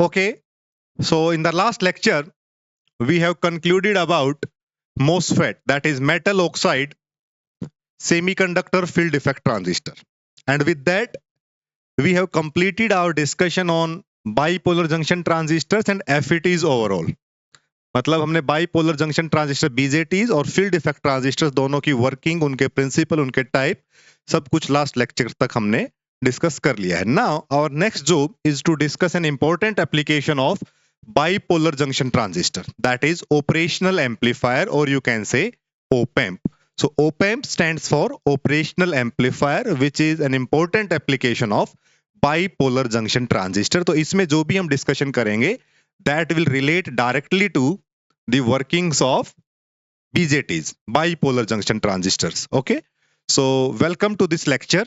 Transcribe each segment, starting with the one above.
Okay, so in the last lecture, we have concluded about MOSFET, that is metal oxide semiconductor field effect transistor. And with that, we have completed our discussion on bipolar junction transistors and FETs overall. मतलब हमने bipolar junction transistor बीजेटीज और field effect transistors दोनों की working, उनके principal, उनके type, सब कुछ last lecture तक हमने डिस्कस कर लिया है. Now our next job is to discuss an important application of bipolar junction transistor, that is operational amplifier, or you can say op-amp. So op-amp stands for operational amplifier, which is an important application of bipolar junction transistor. तो इसमें जो भी हम discussion करेंगे that will relate directly to the workings of BJTs, bipolar junction transistors. Okay, so welcome to this lecture.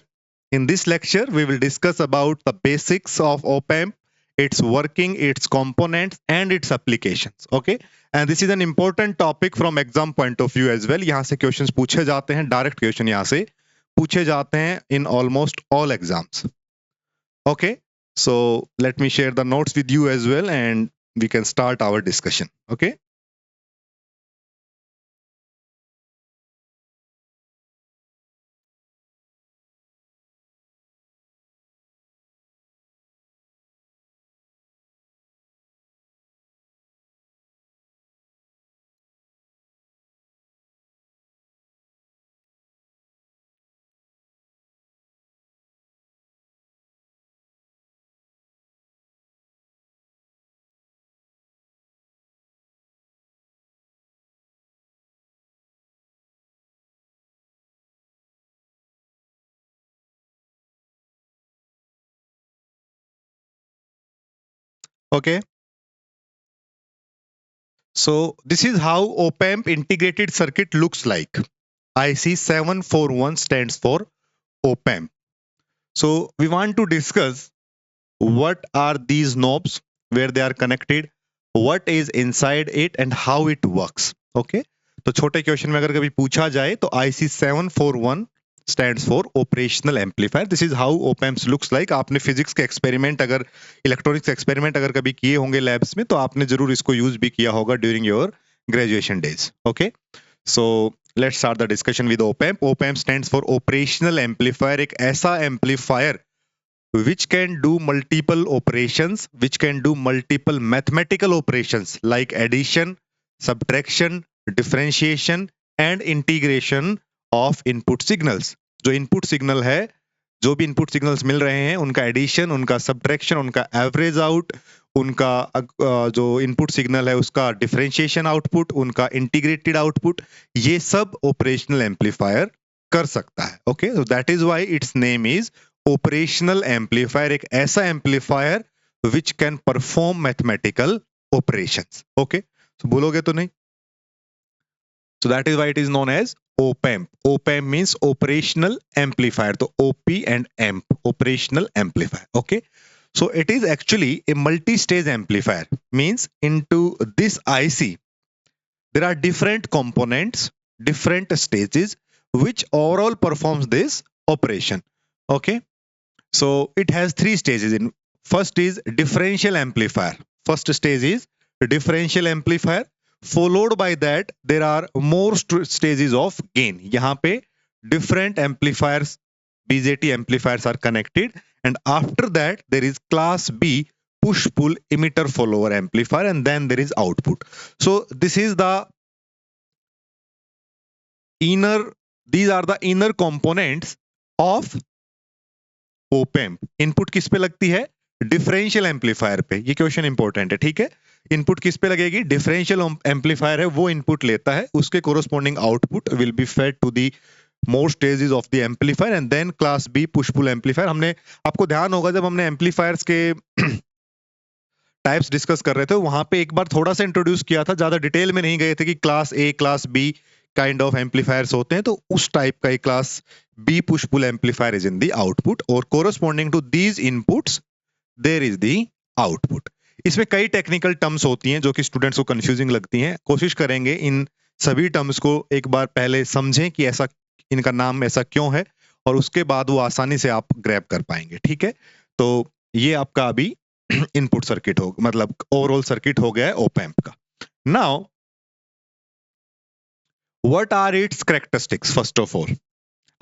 In this lecture, we will discuss about the basics of op-amp, its working, its components, and its applications. Okay, and this is an important topic from exam point of view as well. यहाँ से questions पूछे जाते हैं, direct question यहाँ से पूछे जाते हैं in almost all exams. Okay, so let me share the notes with you as well, and we can start our discussion. Okay. Okay. So this is how op-amp integrated circuit looks like. IC 741 stands for op-amp. So we want to discuss what are these knobs, where they are connected, what is inside it, and how it works. Okay. तो छोटे question में अगर कभी पूछा जाए तो IC 741 stands for operational amplifier. This is how op-amps looks like. आपने physics के एक्सपेरिमेंट, अगर इलेक्ट्रॉनिक्स एक्सपेरिमेंट अगर कभी किए होंगे लैब्स में, तो आपने जरूर इसको यूज भी किया होगा during your graduation days. Okay, so let's start the discussion with op-amp. op-amp stands for operational amplifier. एक ऐसा amplifier which can do multiple operations, which can do multiple mathematical operations like addition, subtraction, differentiation and integration of input signals. जो input signal है, जो भी input signals मिल रहे हैं, उनका addition, उनका subtraction, उनका average out, उनका जो input signal है उसका differentiation output, उनका integrated output, ये सब operational amplifier कर सकता है. Okay, so that is why its name is operational amplifier. एक ऐसा amplifier which can perform mathematical operations. Okay, so बोलोगे तो नहीं? So that is why it is known as op-amp. Op-amp means operational amplifier. So OP and amp, operational amplifier. Okay, so it is actually a multi-stage amplifier. Means into this IC there are different components, different stages, which overall performs this operation. Okay, so it has three stages. In first is differential amplifier. First stage is differential amplifier. Followed by that there are more stages of gain. यहाँ पे different amplifiers, BJT amplifiers are connected, and after that there is class B push pull emitter follower amplifier, and then there is output. So this is the inner, these are the inner components of op-amp. Input किस पे लगती है? Differential amplifier पे. ये question important है, ठीक है. Input किस पे लगेगी? डिफरेंशियल एम्पलीफायर है, वो इनपुट लेता है, उसके corresponding output will be fed to the more stages of the amplifier, and then class B push pull amplifier. हमने, आपको ध्यान होगा जब हमने एम्पलीफायर्स के टाइप्स डिस्कस कर रहे थे, वहां पे एक बार थोड़ा सा इंट्रोड्यूस किया था, ज्यादा डिटेल में नहीं गए थे कि class A class B kind of amplifiers होते हैं. तो उस टाइप का एक class B push pull amplifier is in the output, और corresponding to these inputs there is the output. इसमें कई टेक्निकल टर्म्स होती हैं जो कि स्टूडेंट्स को कंफ्यूजिंग लगती हैं. कोशिश करेंगे इन सभी टर्म्स को एक बार पहले समझें कि ऐसा, इनका नाम ऐसा क्यों है, और उसके बाद वो आसानी से आप ग्रैब कर पाएंगे. ठीक है, तो ये आपका अभी इनपुट सर्किट हो, मतलब ओवरऑल सर्किट हो गया है ओप एम्प का। Now what are its characteristics first of all.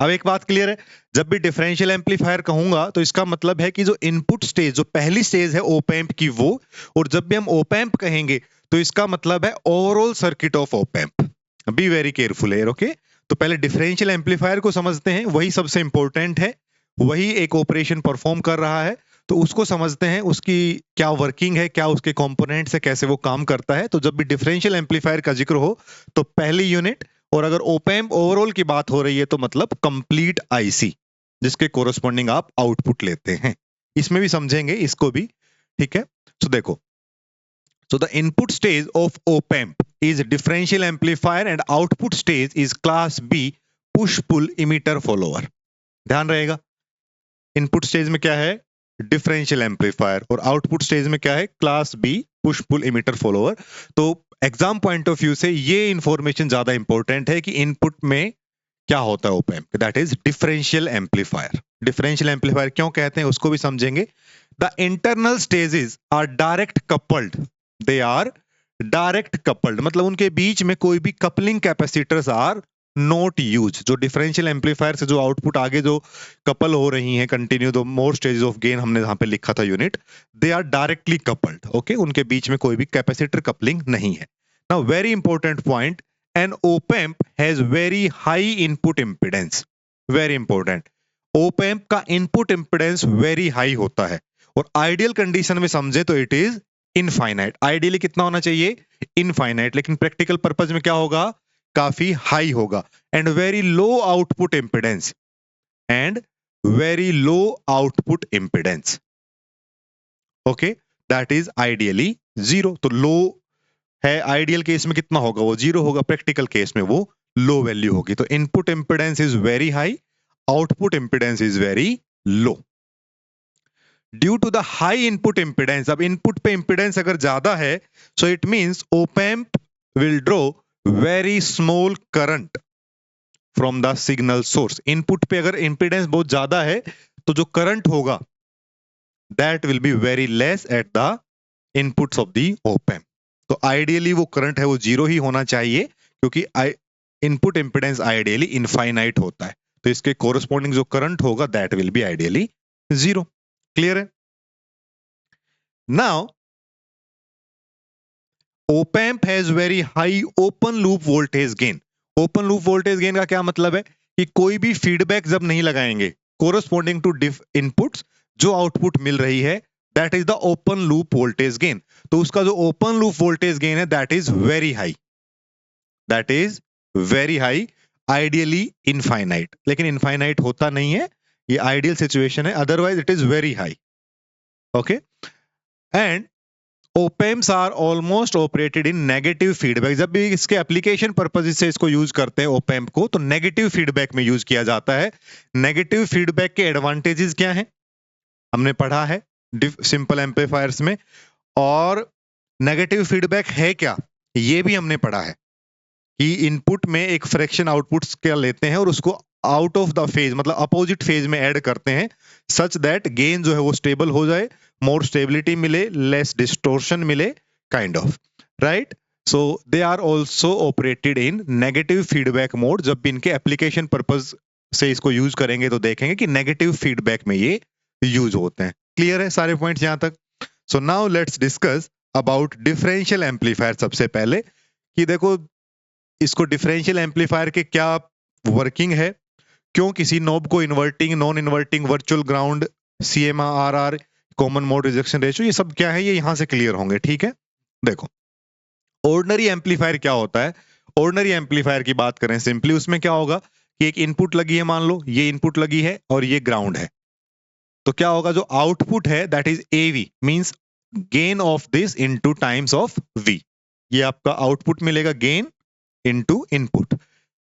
अब एक बात क्लियर है, जब भी डिफरेंशियल एम्पलीफायर कहूंगा तो इसका मतलब है कि जो इनपुट स्टेज, जो पहली स्टेज है ओप एम्प की वो, और जब भी हम ओप एम्प कहेंगे तो इसका मतलब है overall circuit of op amp. Be very careful है, ओके। तो पहले डिफरेंशियल एम्पलीफायर को समझते हैं, वही सबसे इंपॉर्टेंट है, वही एक ऑपरेशन परफॉर्म कर रहा है, तो उसको समझते हैं, उसकी क्या वर्किंग है, क्या उसके कंपोनेंट्स है, कैसे वो काम करता है। तो जब भी डिफरेंशियल एम्पलीफायर का जिक्र हो तो पहली यूनिट, और अगर ओप एम्प ओवरऑल की बात हो रही है तो मतलब कंप्लीट आईसी, जिसके कोरस्पॉन्डिंग आप आउटपुट लेते हैं। इसमें भी समझेंगे इसको भी, ठीक है। तो देखो, so the input stage of op amp is differential amplifier and output stage is class B push pull emitter follower। ध्यान रहेगा, इनपुट स्टेज में क्या है, डिफरेंशियल एम्पलीफायर, और आउटपुट स्टेज में क्या है, class B push pull emitter follower. तो एग्जाम पॉइंट ऑफ व्यू से ये इंफॉर्मेशन ज्यादा इंपॉर्टेंट है कि इनपुट में क्या होता है op amp, that is differential amplifier. Differential amplifier क्यों कहते हैं उसको भी समझेंगे। The internal stages are direct coupled, they are direct coupled, मतलब उनके बीच में कोई भी coupling capacitors are not use. जो डिफरेंशियल एम्पलीफायर से जो आउटपुट आगे जो कपल हो रही हैं कंटिन्यू, दो मोर स्टेजेस ऑफ गेन हमने यहां पे लिखा था unit, they are directly coupled, okay. उनके बीच में कोई भी कैपेसिटर कपलिंग नहीं है। Now very important point, an op amp has very high input impedance। very important, op amp का input impedance very high होता है, और आइडियल कंडीशन में समझे तो इट इज इनफाइनाइट। आइडियली कितना होना चाहिए, इनफाइनाइट, लेकिन प्रैक्टिकल पर्पज में क्या होगा, काफी हाई होगा। And very low output impedance, and very low output impedance, okay, that is ideally zero. तो लो है, आइडियल केस में कितना होगा, वो जीरो होगा, प्रैक्टिकल केस में वो लो वैल्यू होगी। तो input impedance is very high, output impedance is very low. Due to the high input impedance, अब इनपुट पे इंपिडेंस अगर ज्यादा है, so it means op amp will draw very small current from the signal source. Input पे अगर impedance बहुत ज्यादा है तो जो करंट होगा that will be very less at the inputs of the op amp. तो आइडियली वो करंट है वो जीरो ही होना चाहिए, क्योंकि इनपुट इंपिडेंस आइडियली इनफाइनाइट होता है, तो इसके कोरस्पॉन्डिंग जो करंट होगा that will be ideally zero. Clear है। Now op amp has very high open loop voltage gain। Open loop voltage gain का क्या मतलब है कि कोई भी फीडबैक जब नहीं लगाएंगे कोरस्पॉन्डिंग टू इनपुट्स, जो आउटपुट मिल रही है that is the open loop voltage gain. तो उसका जो ओपन लूप वोल्टेज गेन है that is very high, that is very high, ideally infinite, लेकिन इनफाइनाइट होता नहीं है, ये आइडियल सिचुएशन है, otherwise it is very high, okay. And op amps are almost operated in negative feedback. जब भी इसके एप्लीकेशन पर्पज से इसको यूज करते हैं op amp को, तो नेगेटिव फीडबैक में यूज किया जाता है। नेगेटिव फीडबैक के एडवांटेजेस क्या हैं, हमने पढ़ा है सिंपल एम्पलीफायर्स में, और नेगेटिव फीडबैक है क्या ये भी हमने पढ़ा है कि इनपुट में एक फ्रैक्शन आउटपुट क्या लेते हैं और उसको आउट ऑफ द फेज, मतलब अपोजिट फेज में ऐड करते हैं, सच दैट गेन जो है वो स्टेबल हो जाए, मोर स्टेबिलिटी मिले, लेस डिस्टोर्शन मिले, kind of, right. So they are also operated in negative feedback mode. जब भी इनके एप्लीकेशन पर्पज से इसको यूज करेंगे तो देखेंगे कि नेगेटिव फीडबैक में ये यूज होते हैं। क्लियर है सारे पॉइंट्स यहां तक। So now let's discuss about differential amplifier. सबसे पहले कि देखो इसको डिफरेंशियल एम्पलीफायर के क्या वर्किंग है, क्यों किसी नॉब को inverting, non inverting, virtual ground, CMRR, common mode rejection ratio, ये सब क्या है ये यहां से क्लियर होंगे, ठीक है। देखो ऑर्डिनरी एम्पलीफायर क्या होता है, ऑर्डिनरी एम्पलीफायर की बात करें सिंपली, उसमें क्या होगा कि एक इनपुट लगी है, मान लो ये इनपुट लगी है और ये ग्राउंड है, तो क्या होगा, जो आउटपुट है that is AV, means gain of this into times of V। ये आपका आउटपुट मिलेगा, gain into input.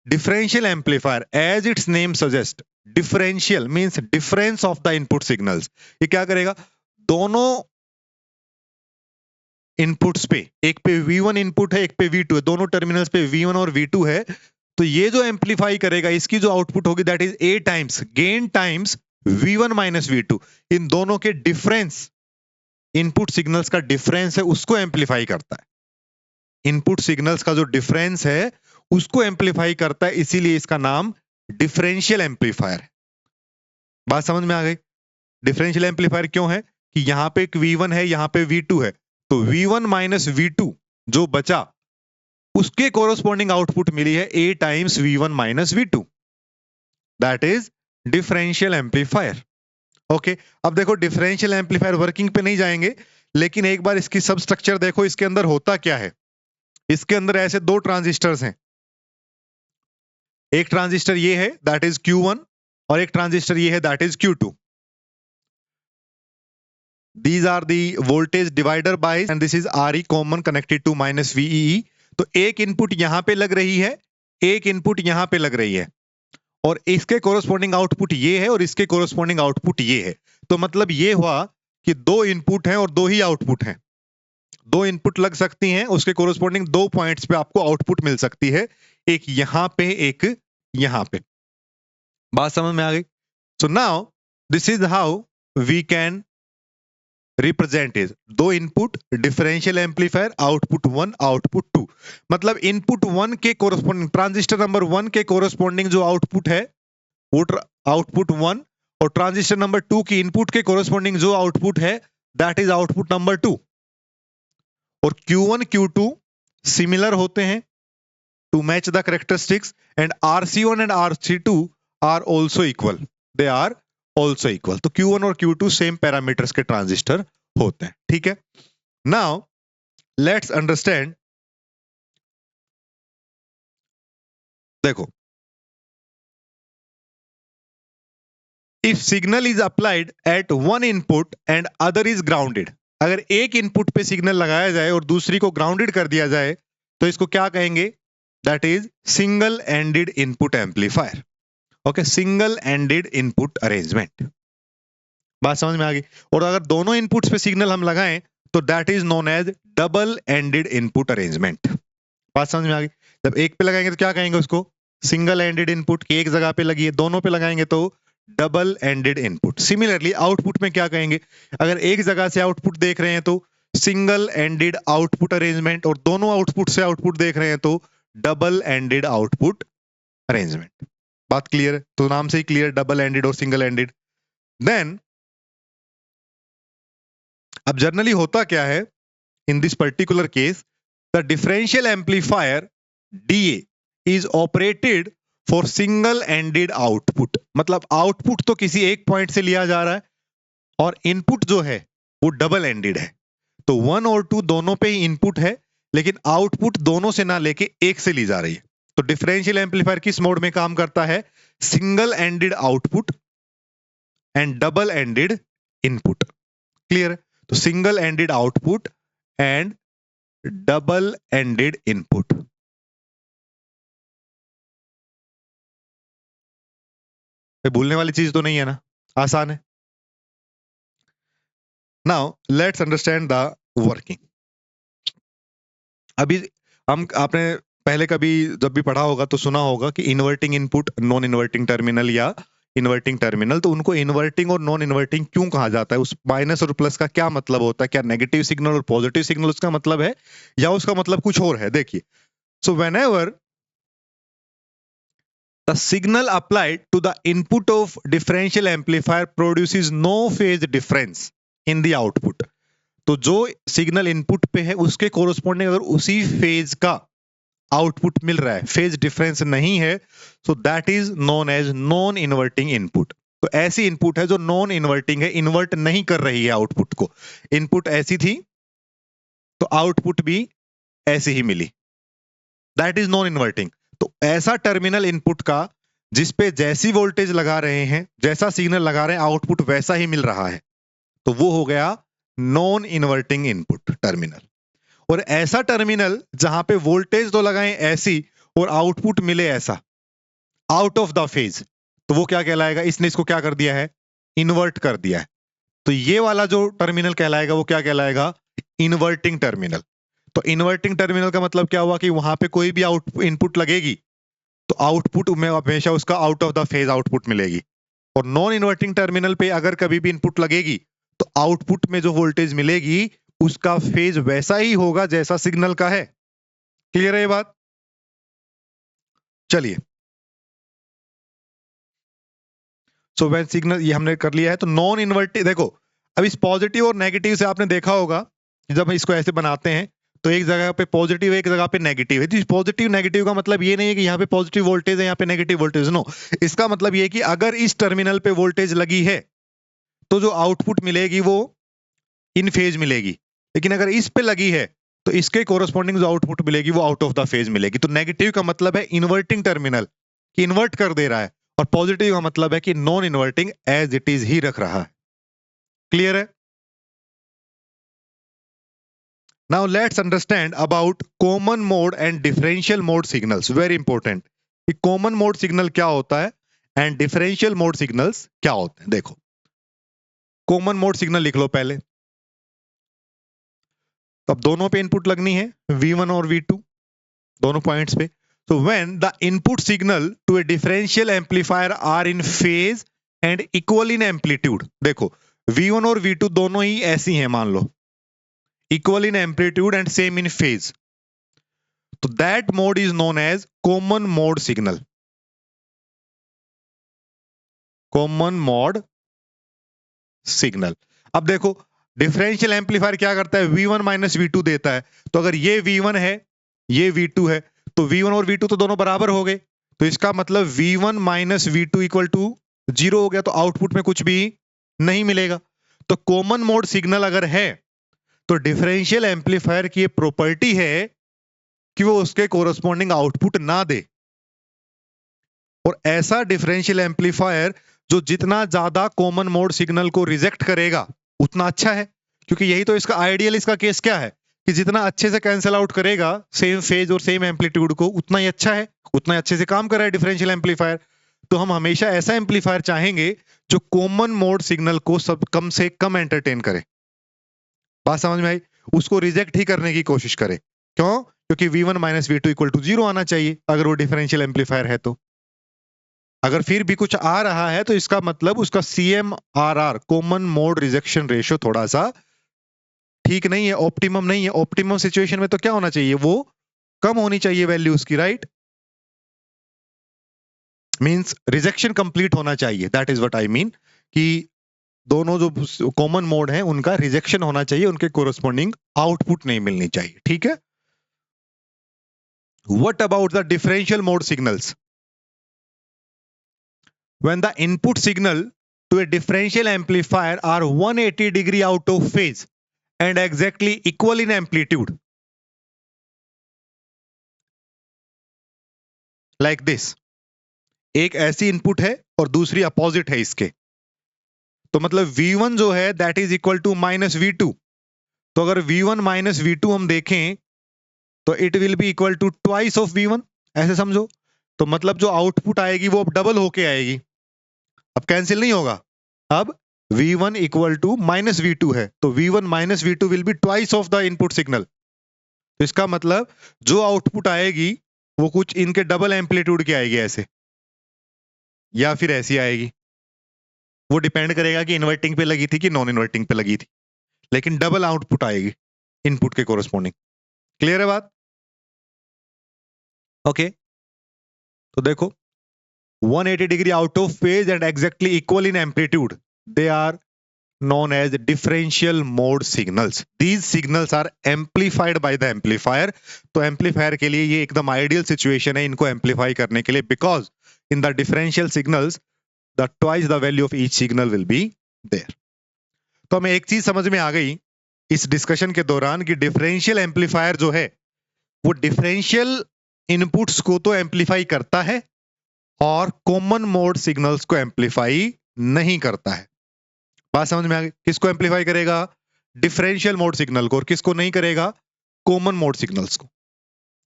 Differential amplifier as its name suggest, differential means difference of the input signals. ये क्या करेगा, दोनों इनपुट्स पे, एक पे V1 इनपुट है, एक पे V2 है, दोनों टर्मिनल्स पे V1 और V2 है, तो ये जो एम्पलीफाई करेगा इसकी जो आउटपुट होगी that is A times gain times V1 minus V2, इन दोनों के डिफरेंस इनपुट सिग्नल्स का डिफरेंस है उसको एम्पलीफाई करता है। इनपुट सिग्नल्स का जो डिफरेंस है उसको एम्पलीफाई करता है, इसीलिए इसका नाम डिफरेंशियल एम्पलीफायर है। बात समझ में आ गई? डिफरेंशियल एम्पलीफायर क्यों है कि यहां पे एक V1 है, यहां पे V2 है, तो V1 माइनस V2 जो बचा उसके कोरोस्पोंडिंग आउटपुट मिली है A times V1 minus V2, that is differential amplifier. Okay, अब देखो डिफरेंशियल एम्पलीफायर वर्किंग पे नहीं जाएंगे, लेकिन एक बार इसकी सब स्ट्रक्चर देखो, इसके अंदर होता क्या है। इसके अंदर ऐसे दो ट्रांजिस्टर्स हैं, एक ट्रांजिस्टर ये है दैट इज Q1 और एक ट्रांजिस्टर ये है that is Q2। These are the voltage divider bias and this is Re common connected to minus VEE। तो एक इनपुट यहां पे लग रही है, एक इनपुट यहां पे लग रही है, और इसके कोरोस्पोंडिंग आउटपुट ये है और इसके कोरोस्पोंडिंग आउटपुट ये है। तो मतलब ये हुआ कि दो इनपुट हैं और दो ही आउटपुट हैं। दो इनपुट लग सकती हैं, उसके कोरोस्पोंडिंग दो पॉइंट्स पे आपको आउटपुट मिल सकती है, एक यहां पे एक यहां पे। बात समझ में आ गई? So now this is how we can represent is दो input differential amplifier, output 1 output 2। मतलब इनपुट 1 के कोरोस्पोंडिंग ट्रांजिस्टर नंबर 1 के कोरोस्पोंडिंग जो आउटपुट है वो आउटपुट 1, और ट्रांजिस्टर नंबर 2 की इनपुट के कोरोस्पोंडिंग जो आउटपुट है दैट इज आउटपुट नंबर 2। और Q1 Q2 सिमिलर होते हैं to match the characteristics, and RC1 and RC2 are also equal, they are also equal. तो Q1 और Q2 सेम पैरामीटर्स के ट्रांजिस्टर होते हैं, ठीक है। नाउ लेट्स अंडरस्टैंड, देखो if signal is applied at one input and other is grounded, अगर एक इनपुट पे सिग्नल लगाया जाए और दूसरी को ग्राउंडेड कर दिया जाए तो इसको क्या कहेंगे? That is single ended input amplifier. Okay, single ended input arrangement. बात समझ में आ गई? और अगर दोनों इनपुट्स पे सिग्नल हम लगाएं तो that is known as double ended input arrangement. बात समझ में आ गई? जब एक पे लगाएंगे तो क्या कहेंगे उसको? सिंगल एंडेड इनपुट, की एक जगह पे लगी है, दोनों पे लगाएंगे तो double ended input. Similarly output में क्या कहेंगे? अगर एक जगह से आउटपुट देख रहे हैं तो सिंगल एंडेड आउटपुट अरेंजमेंट, और दोनों आउटपुट से आउटपुट देख रहे हैं तो डबल एंडेड आउटपुट अरेंजमेंट। बात क्लियर है? तो नाम से ही क्लियर, डबल एंडेड और सिंगल एंडेड। देन अब जनरली होता क्या है in this particular case, the differential amplifier DA is operated for single ended output. मतलब आउटपुट तो किसी एक पॉइंट से लिया जा रहा है और इनपुट जो है वो डबल एंडेड है। तो 1 और 2 दोनों पे ही इनपुट है, लेकिन आउटपुट दोनों से ना लेके एक से ली जा रही है। तो डिफरेंशियल एम्पलीफायर किस मोड में काम करता है? Single ended output and double ended input. Clear है? तो single ended output and double ended input. भूलने वाली चीज तो नहीं है ना? आसान है। Now let's understand the working. अभी आपने पहले कभी जब भी पढ़ा होगा तो सुना होगा कि inverting input, non inverting terminal या इन्वर्टिंग टर्मिनल, तो उनको इन्वर्टिंग और नॉन इन्वर्टिंग क्यों कहा जाता है? उस माइनस और प्लस का क्या मतलब होता है? क्या नेगेटिव सिग्नल और पॉजिटिव सिग्नल उसका मतलब है, या उसका मतलब कुछ और है? देखिए, so whenever the signal applied to the input of differential amplifier produces no phase difference in the output। तो जो सिग्नल इनपुट पे है उसके कोरोस्पोंडिंग अगर उसी फेज का आउटपुट मिल रहा है, फेज डिफरेंस नहीं है, so that is known as non inverting input. तो ऐसी इनपुट है जो नॉन इन्वर्टिंग है, इन्वर्ट नहीं कर रही है आउटपुट को। इनपुट ऐसी थी तो आउटपुट भी ऐसी ही मिली, दैट इज नॉन इन्वर्टिंग। तो ऐसा टर्मिनल इनपुट का जिस पे जैसी वोल्टेज लगा रहे हैं, जैसा सिग्नल लगा रहे हैं, आउटपुट वैसा ही मिल रहा है, तो वो हो गया नॉन इन्वर्टिंग इनपुट टर्मिनल। और ऐसा टर्मिनल जहां पे वोल्टेज तो लगाएं ऐसी और आउटपुट मिले ऐसा, आउट ऑफ द फेज, तो वो क्या कहलाएगा? इसने इसको क्या कर दिया है? इन्वर्ट कर दिया है। तो ये वाला जो टर्मिनल कहलाएगा वो क्या कहलाएगा? Inverting terminal. तो इन्वर्टिंग टर्मिनल का मतलब क्या हुआ कि वहां पे कोई भी इनपुट लगेगी तो आउटपुट में हमेशा उसका out of the phase output मिलेगी। और नॉन इन्वर्टिंग टर्मिनल पे अगर कभी भी इनपुट लगेगी तो आउटपुट में जो वोल्टेज मिलेगी उसका फेज वैसा ही होगा जैसा सिग्नल का है। क्लियर है ये बात? चलिए, सो व्हेन सिग्नल, ये हमने कर लिया है। तो नॉन इन्वर्टिंग, देखो अब इस पॉजिटिव और नेगेटिव से आपने देखा होगा कि जब हम इसको ऐसे बनाते हैं तो एक जगह पे पॉजिटिव है, एक जगह पे नेगेटिव है। तो पॉजिटिव नेगेटिव का मतलब ये नहीं है कि यहाँ पे पॉजिटिव वोल्टेज है यहाँ पे नेगेटिव वोल्टेज, नो। इसका मतलब ये है कि अगर इस टर्मिनल पे वोल्टेज लगी है तो जो आउटपुट मिलेगी वो इन फेज मिलेगी, लेकिन अगर इस पे लगी है तो इसके कोरस्पॉन्डिंग जो आउटपुट मिलेगी वो आउट ऑफ द फेज मिलेगी। तो नेगेटिव का मतलब है इन्वर्टिंग टर्मिनल, कि इन्वर्ट कर दे रहा है, और पॉजिटिव का मतलब है कि non inverting as it is ही रख रहा है। क्लियर है? Now let's understand about common mode and differential mode signals. Very important, कि कॉमन मोड सिग्नल क्या होता है एंड डिफरेंशियल मोड सिग्नल्स क्या होते हैं। देखो, कॉमन मोड सिग्नल लिख लो पहले। तो अब दोनों पे इनपुट लगनी है, V1 और V2, दोनों पॉइंट्स पे। So when the input signal to a differential amplifier are in phase and equal in amplitude, देखो V1 और V2 दोनों ही ऐसी हैं, मान लो equal in amplitude and same in phase, तो that mode is known as common mode signal. common mode signal. अब देखो differential amplifier क्या करता है, V1 माइनस V2 देता है। तो अगर ये V1 है ये V2 है तो V1 और V2 तो दोनों बराबर हो गए, तो इसका मतलब V1 minus V2 equal to 0 हो गया, तो आउटपुट में कुछ भी नहीं मिलेगा। तो कॉमन मोड सिग्नल अगर है तो डिफरेंशियल एम्पलीफायर की ये प्रॉपर्टी है कि वो उसके कोरस्पॉन्डिंग आउटपुट ना दे। और ऐसा डिफरेंशियल एम्पलीफायर जो जितना ज्यादा कॉमन मोड सिग्नल को रिजेक्ट करेगा उतना अच्छा है, क्योंकि यही तो इसका आइडियल, इसका केस क्या है कि जितना अच्छे से कैंसिल आउट करेगा सेम फेज और सेम एम्पलीट्यूड को उतना ही अच्छा है, उतना ही अच्छे से काम कर रहा है डिफरेंशियल एम्पलीफायर। तो हम हमेशा ऐसा एम्पलीफायर चाहेंगे जो कॉमन मोड सिग्नल को सब कम से कम एंटरटेन करे। बात समझ में आई? उसको रिजेक्ट ही करने की कोशिश करे। क्यों? क्योंकि V1 minus V2 equal to 0 आना चाहिए अगर वो डिफरेंशियल एम्पलीफायर है। तो अगर फिर भी कुछ आ रहा है तो इसका मतलब उसका CMRR, common mode rejection ratio, थोड़ा सा ठीक नहीं है, ऑप्टिमम नहीं है। ऑप्टिमम सिचुएशन में तो क्या होना चाहिए, वो कम होनी चाहिए वैल्यू उसकी, राइट? मींस रिजेक्शन कंप्लीट होना चाहिए, that is what I mean, कि दोनों जो कॉमन मोड हैं उनका रिजेक्शन होना चाहिए, उनके कोरस्पॉन्डिंग आउटपुट नहीं मिलनी चाहिए। ठीक है? What about the differential mode signals? When the input signal to a differential amplifier are 180 degree out of phase and exactly equal in amplitude, like this, एक ऐसी इनपुट है और दूसरी अपोजिट है इसके, तो मतलब V1 जो है that is equal to minus V2। तो अगर V1 माइनस V2 हम देखें तो it will be equal to twice of V1, ऐसे समझो। तो मतलब जो आउटपुट आएगी वो अब डबल होके आएगी, अब कैंसिल नहीं होगा। अब V1 equal to minus V2 है, तो V1 minus V2 will be twice of the input signal. तो इसका मतलब जो आउटपुट आएगी वो कुछ इनके डबल एम्पलीट्यूड की आएगी, ऐसे या फिर ऐसी आएगी। वो डिपेंड करेगा कि इन्वर्टिंग पे लगी थी कि नॉन इन्वर्टिंग पे लगी थी, लेकिन डबल आउटपुट आएगी इनपुट के कोरस्पॉन्डिंग। क्लियर है बात? ओके, तो देखो 180 degree out of phase and exactly equal in amplitude, they are known as differential mode signals. These signals are amplified by the amplifier. तो amplifier के लिए ये एकदम आइडियल सिचुएशन है इनको एम्पलीफाई करने के लिए, because in the differential signals the twice the value of each signal will be there. तो हमें एक चीज समझ में आ गई इस डिस्कशन के दौरान कि डिफरेंशियल एम्पलीफायर जो है वो डिफरेंशियल इनपुट्स को तो एम्पलीफाई करता है और कॉमन मोड सिग्नल्स को एम्पलीफाई नहीं करता है। बात समझ में आ गई? किसको एम्पलीफाई करेगा? डिफरेंशियल मोड सिग्नल को, और किसको नहीं करेगा? कॉमन मोड सिग्नल्स को।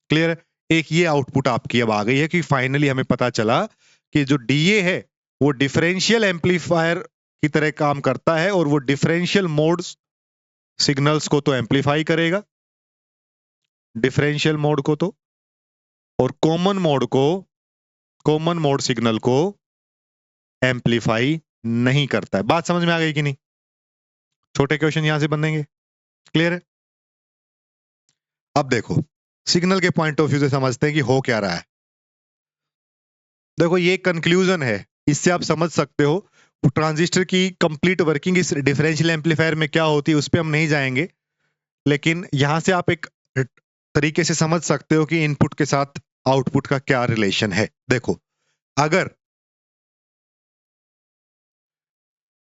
क्लियर है? एक ये आउटपुट आपकी अब आ गई है कि फाइनली हमें पता चला कि जो DA है वो डिफरेंशियल एम्पलीफायर की तरह काम करता है, और वो डिफरेंशियल मोड सिग्नल्स को तो एम्पलीफाई करेगा, डिफरेंशियल मोड को तो, और कॉमन मोड को, कॉमन मोड सिग्नल को एम्पलीफाई नहीं करता है। बात समझ में आ गई कि नहीं? छोटे क्वेश्चन यहां से बनेंगे। क्लियर है? अब देखो सिग्नल के पॉइंट ऑफ व्यू से समझते हैं कि हो क्या रहा है। देखो ये कंक्लूजन है, इससे आप समझ सकते हो ट्रांजिस्टर की कंप्लीट वर्किंग इस डिफरेंशियल एम्पलीफायर में क्या होती है, उस पर हम नहीं जाएंगे, लेकिन यहां से आप एक तरीके से समझ सकते हो कि इनपुट के साथ आउटपुट का क्या रिलेशन है। देखो अगर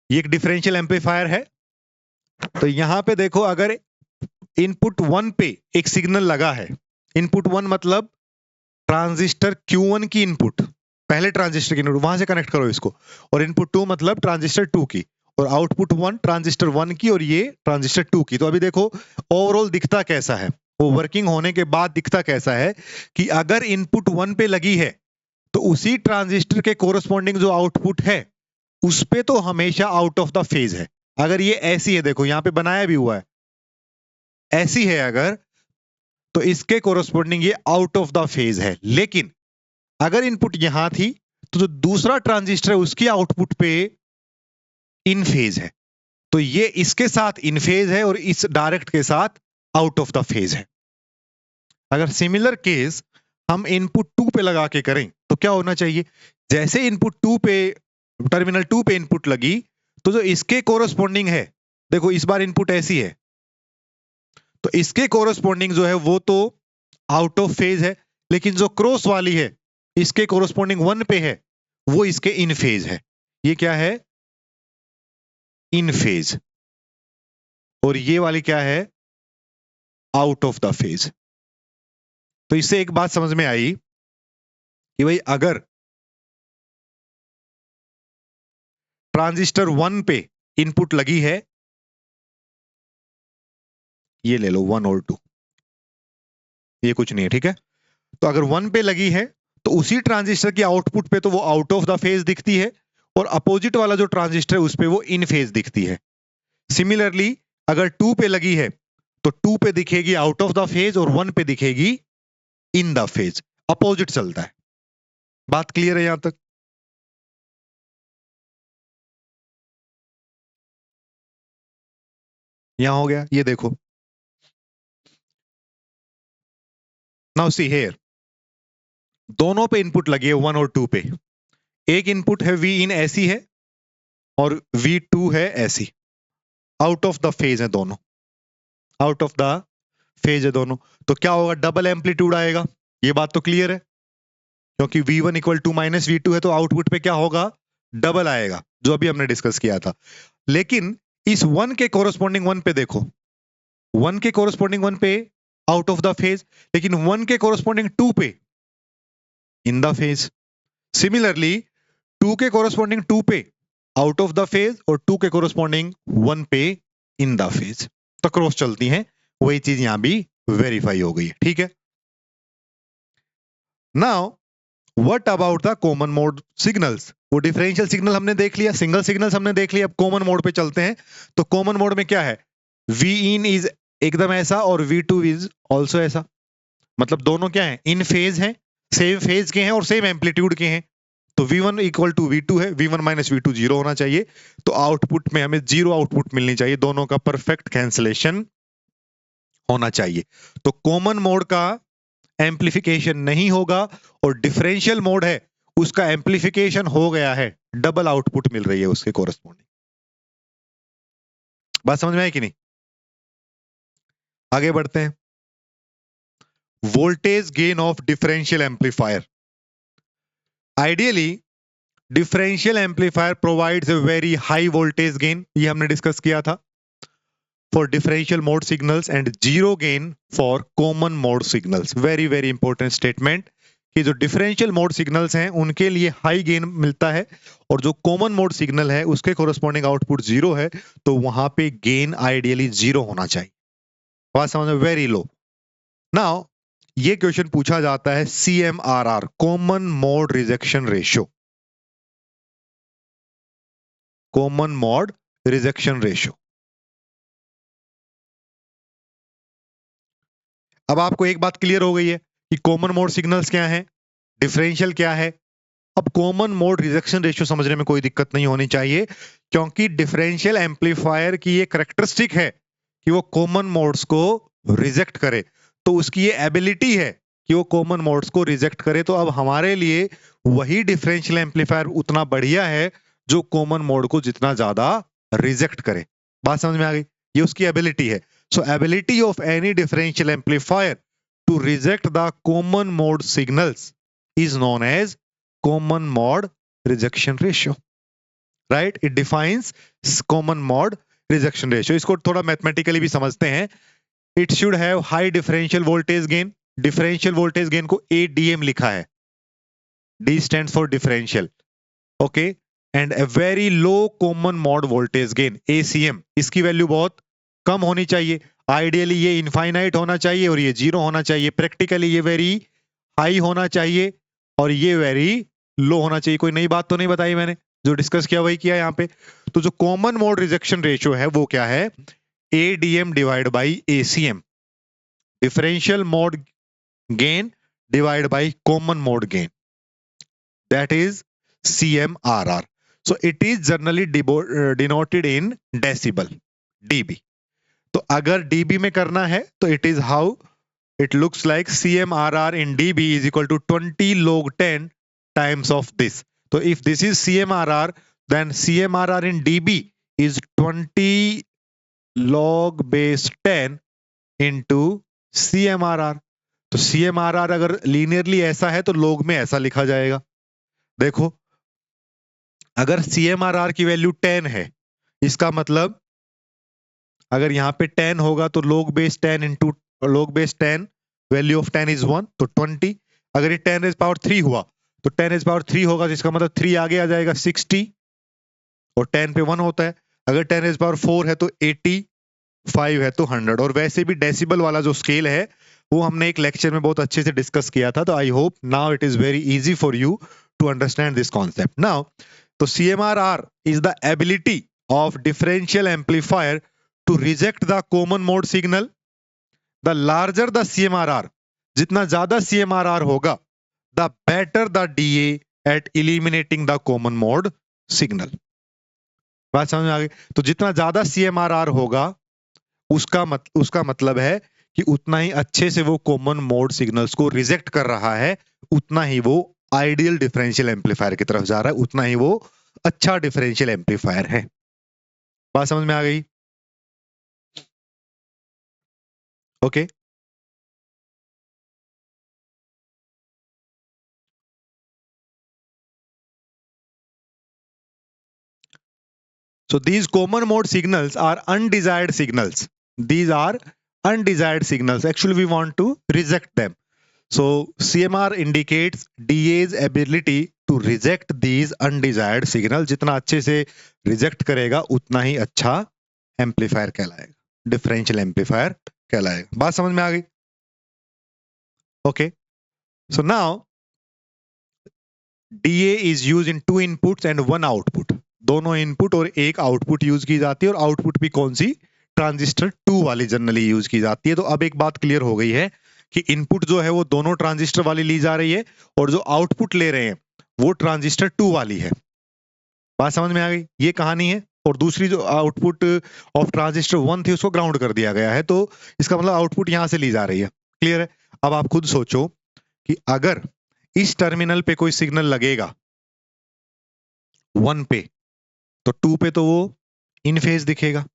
ये एक डिफरेंशियल एम्पलीफायर है तो यहां पे देखो अगर इनपुट 1 पे एक सिग्नल लगा है, इनपुट 1 मतलब ट्रांजिस्टर Q1 की इनपुट, पहले ट्रांजिस्टर की इनपुट वहां से कनेक्ट करो इसको, और इनपुट 2 मतलब ट्रांजिस्टर 2 की, और आउटपुट 1 ट्रांजिस्टर 1 की और ये ट्रांजिस्टर 2 की। तो अभी देखो ओवरऑल दिखता कैसा है, वो वर्किंग होने के बाद दिखता कैसा है कि अगर इनपुट 1 पे लगी है तो उसी ट्रांजिस्टर के कोरस्पॉन्डिंग जो आउटपुट है उस पे तो हमेशा आउट ऑफ द फेज है। अगर ये ऐसी है, देखो यहां पे बनाया भी हुआ है, ऐसी है अगर, तो इसके कोरस्पॉन्डिंग ये आउट ऑफ द फेज है। लेकिन अगर इनपुट यहां थी तो जो दूसरा ट्रांजिस्टर है उसकी आउटपुट पे इन फेज है, तो ये इसके साथ इन फेज है और इस डायरेक्ट के साथ आउट ऑफ द फेज है। अगर सिमिलर केस हम इनपुट 2 पे लगा के करें तो क्या होना चाहिए, जैसे इनपुट 2 पे टर्मिनल 2 पे इनपुट लगी तो जो इसके कोरस्पॉन्डिंग है, देखो इस बार इनपुट ऐसी है तो इसके कोरस्पॉन्डिंग जो है वो तो आउट ऑफ फेज है, लेकिन जो क्रॉस वाली है इसके कोरस्पॉन्डिंग 1 पे है वो इसके इन फेज है। ये क्या है, इन फेज, और ये वाली क्या है, आउट ऑफ द फेज। तो इससे एक बात समझ में आई कि भाई अगर ट्रांजिस्टर 1 पे इनपुट लगी है, ये ले लो 1 और 2, ये कुछ नहीं है, ठीक है। तो अगर 1 पे लगी है तो उसी ट्रांजिस्टर की आउटपुट पे तो वो आउट ऑफ द फेज दिखती है, और अपोजिट वाला जो ट्रांजिस्टर है उस पे वो इन फेज दिखती है। सिमिलरली अगर 2 पे लगी है तो 2 पे दिखेगी आउट ऑफ द फेज और 1 पे दिखेगी इन द फेज, अपोजिट चलता है। बात क्लियर है यहां तक? यहां हो गया, ये देखो। नाउ सी हियर, दोनों पे इनपुट लगी है 1 और 2 पे। एक इनपुट है वी इन ऐसी है और V2 है ऐसी, आउट ऑफ द फेज है दोनों, आउट ऑफ द फेज है दोनों। तो क्या होगा, डबल एम्पलीट्यूड आएगा। ये बात तो क्लियर है, क्योंकि V1 equal to minus V2 है तो आउटपुट पे क्या होगा, डबल आएगा, जो अभी हमने डिस्कस किया था। लेकिन इस 1 के कोरस्पॉन्डिंग 1 पे देखो, 1 के कोरस्पॉन्डिंग 1 पे आउट ऑफ द फेज, लेकिन 1 के कोरस्पॉन्डिंग 2 पे इन द फेज। सिमिलरली 2 के कोरस्पॉन्डिंग 2 पे आउट ऑफ द फेज और 2 के कोरस्पॉन्डिंग 1 पे इन द फेज, तो क्रॉस चलती हैं। वही चीज यहां भी वेरीफाई हो गई, ठीक है। Now what about the common mode signals, वो डिफरेंशियल सिग्नल हमने देख लिया, सिंगल सिग्नल्स हमने देख लिया, अब कॉमन मोड पे चलते हैं। तो कॉमन मोड में क्या है, V इन इज एकदम ऐसा और V2 इज ऑल्सो ऐसा, मतलब दोनों क्या है, इन फेज हैं, सेम फेज के हैं और सेम एम्पलीट्यूड के हैं। तो V1 इक्वल टू V2 है, V1 माइनस V2 जीरो होना चाहिए, तो आउटपुट में हमें जीरो आउटपुट मिलनी चाहिए, दोनों का परफेक्ट कैंसलेशन होना चाहिए। तो कॉमन मोड का एम्प्लीफिकेशन नहीं होगा, और डिफरेंशियल मोड है उसका एम्प्लीफिकेशन हो गया है, डबल आउटपुट मिल रही है उसके कोरस्पॉन्डिंग। बात समझ में आई कि नहीं? आगे बढ़ते हैं। Voltage gain of differential amplifier, ideally differential amplifier provides a very high voltage gain, ये हमने डिस्कस किया था, for differential mode signals and zero gain for common mode signals. Very very important statement कि जो डिफरेंशियल मोड सिग्नल्स हैं उनके लिए high gain मिलता है, और जो कॉमन मोड सिग्नल है उसके कोरस्पॉन्डिंग आउटपुट जीरो है, तो वहां पे गेन आइडियली जीरो होना चाहिए। बात समझ में? Very low. नाउ ये क्वेश्चन पूछा जाता है CMRR, common mode rejection ratio, common mode rejection ratio. अब आपको एक बात क्लियर हो गई है कि कॉमन मोड सिग्नल्स क्या हैं, डिफरेंशियल क्या है, अब कॉमन मोड रिजेक्शन रेशियो समझने में कोई दिक्कत नहीं होनी चाहिए, क्योंकि डिफरेंशियल एम्पलीफायर की ये करेक्टरिस्टिक है कि वो कॉमन मोड्स को रिजेक्ट करे। तो उसकी ये एबिलिटी है कि वो कॉमन मोड्स को रिजेक्ट करे। तो अब हमारे लिए वही डिफरेंशियल एम्पलीफायर उतना बढ़िया है जो कॉमन मोड को जितना ज्यादा रिजेक्ट करे। बात समझ में आ गई? ये उसकी एबिलिटी है। So ability of any differential amplifier to reject the common mode signals is known as common mode rejection ratio, right? It defines common mode rejection ratio. इसको थोड़ा मैथमेटिकली भी समझते हैं। It should have high differential voltage gain. differential voltage gain को ADM लिखा है, D stands for differential, okay? And a very low common mode voltage gain, ACM. इसकी value बहुत कम होनी चाहिए। आइडियली ये इनफाइनाइट होना चाहिए और ये जीरो होना चाहिए। प्रैक्टिकली ये वेरी हाई होना चाहिए और ये वेरी लो होना चाहिए। कोई नई बात तो नहीं बताई मैंने, जो डिस्कस किया वही किया यहाँ पे। तो जो कॉमन मोड रिजेक्शन रेशियो है वो क्या है? ADM divide by ACM, differential mode gain divide by common mode gain, that is CMRR. So it is generally denoted in decibel, dB. तो अगर dB में करना है तो it is how it looks like CMRR in dB is equal to 20 log 10 times of this. So if this is CMRR, then CMRR in dB is 20 log base 10 into CMRR. तो CMRR अगर linearly ऐसा है तो log में ऐसा लिखा जाएगा। देखो, अगर CMRR की वैल्यू 10 है, इसका मतलब अगर यहाँ पे 10 होगा तो log base 10 into log base 10, value of 10 is 1, तो 20। अगर ये 10 रेज पावर 3 हुआ तो 10 रेज पावर 3 होगा, जिसका मतलब 3 आगे आ जाएगा 60 और 10 पे 1 होता है। अगर 10 रेज पावर 4 है तो 80, 5 है तो 100। और वैसे भी डेसिबल वाला जो स्केल है वो हमने एक लेक्चर में बहुत अच्छे से डिस्कस किया था। तो I hope now it is very easy for you to understand this concept now. तो CMRR is the ability of differential amplifier to reject the common mode signal. The larger the CMRR, जितना ज्यादा CMRR होगा, the better the DA at eliminating the common mode signal. बात समझ में आ गई? तो जितना ज्यादा CMRR होगा उसका मतलब है कि उतना ही अच्छे से वो कॉमन मोड सिग्नल्स को रिजेक्ट कर रहा है, उतना ही वो आइडियल डिफरेंशियल एम्पलीफायर की तरफ जा रहा है, उतना ही वो अच्छा डिफरेंशियल एम्पलीफायर है। बात समझ में आ गई? Okay. So these common mode signals are undesired signals. These are undesired signals. Actually, we want to reject them. So CMR indicates DA's ability to reject these undesired signals. जितना अच्छे से reject करेगा उतना ही अच्छा एम्पलीफायर कहलाएगा, differential amplifier कहलाएगा। बात समझ में आ गई? Okay. So now DA is used in 2 inputs and 1 output. दोनों इनपुट और एक आउटपुट यूज की जाती है, और आउटपुट भी कौन सी? ट्रांजिस्टर 2 वाली जनरली यूज की जाती है। तो अब एक बात क्लियर हो गई है कि इनपुट जो है वो दोनों ट्रांजिस्टर वाली ली जा रही है और जो आउटपुट ले रहे हैं वो ट्रांजिस्टर 2 वाली है। बात समझ में आ गई? ये कहानी है। और दूसरी जो आउटपुट ऑफ ट्रांजिस्टर 1 थी उसको ग्राउंड कर दिया गया है, तो इसका मतलब आउटपुट यहां से ली जा रही है। क्लियर है? अब आप खुद सोचो कि अगर इस टर्मिनल पे कोई सिग्नल लगेगा 1 पे, तो 2 पे तो वो इन फेज दिखेगा,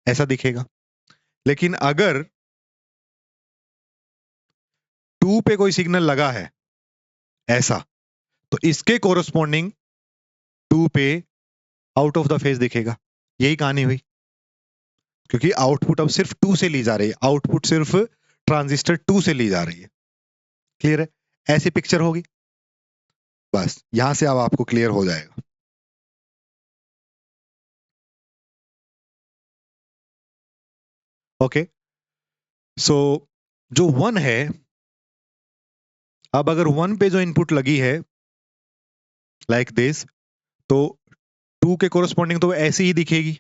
ऐसा दिखेगा। लेकिन अगर 2 पे कोई सिग्नल लगा है ऐसा, तो इसके कोरस्पॉन्डिंग 2 पे आउट ऑफ द फेज दिखेगा। यही कहानी हुई, क्योंकि आउटपुट अब सिर्फ 2 से ली जा रही है, आउटपुट सिर्फ ट्रांजिस्टर 2 से ली जा रही है। क्लियर है? ऐसी पिक्चर होगी। बस यहां से अब आपको क्लियर हो जाएगा। ओके। सो जो 1 है, अब अगर 1 पे जो इनपुट लगी है लाइक दिस, तो 2 के कोरस्पॉन्डिंग तो ऐसी ही दिखेगी।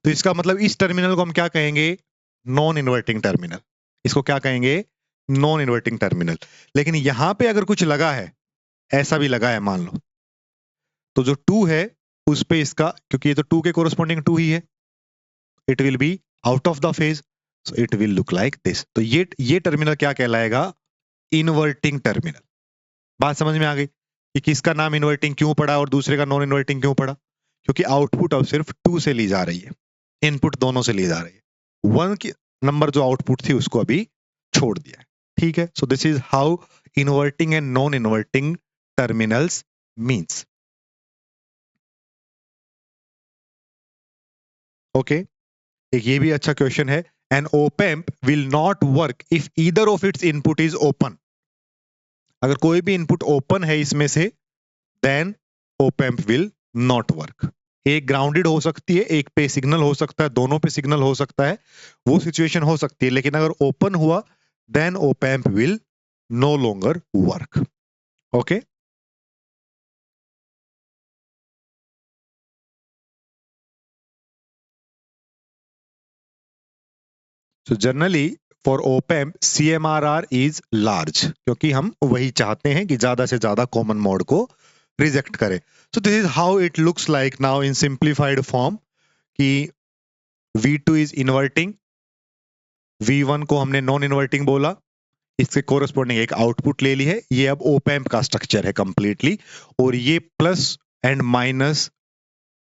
तो इसका मतलब इस टर्मिनल को हम क्या कहेंगे? Non inverting terminal. इसको क्या कहेंगे? Non inverting terminal. लेकिन यहां पे अगर कुछ लगा है ऐसा भी लगा है मान लो, तो जो 2 है उस पे इसका, क्योंकि ये तो 2 के कोरस्पॉन्डिंग 2 ही है, it will be out of the phase, so it will look like this. तो ये टर्मिनल क्या कहलाएगा? Inverting terminal. बात समझ में आ गई कि किसका नाम इन्वर्टिंग क्यों पड़ा और दूसरे का नॉन इन्वर्टिंग क्यों पड़ा? क्योंकि आउटपुट अब सिर्फ 2 से ली जा रही है, इनपुट दोनों से ली जा रही है, 1 की नंबर जो आउटपुट थी उसको अभी छोड़ दिया है। ठीक है, so this is how inverting and non inverting terminals means. Okay, एक ये भी अच्छा क्वेश्चन है, an op amp will not work if either of its input is open. अगर कोई भी इनपुट ओपन है इसमें से, then op amp will not work. एक ग्राउंडेड हो सकती है, एक पे सिग्नल हो सकता है, दोनों पे सिग्नल हो सकता है, वो सिचुएशन हो सकती है, लेकिन अगर ओपन हुआ then op amp will no longer work. Okay, so generally for op amp CMRR is large, क्योंकि हम वही चाहते हैं कि ज्यादा से ज्यादा कॉमन मोड को रिजेक्ट करे। सो this is how it looks like now in simplified form, कि V2 इज इन्वर्टिंग, V1 को हमने नॉन इन्वर्टिंग बोला, इसके कोरस्पॉन्डिंग एक आउटपुट ले ली है। ये अब ओपैम्प का स्ट्रक्चर है कंप्लीटली, और ये plus and minus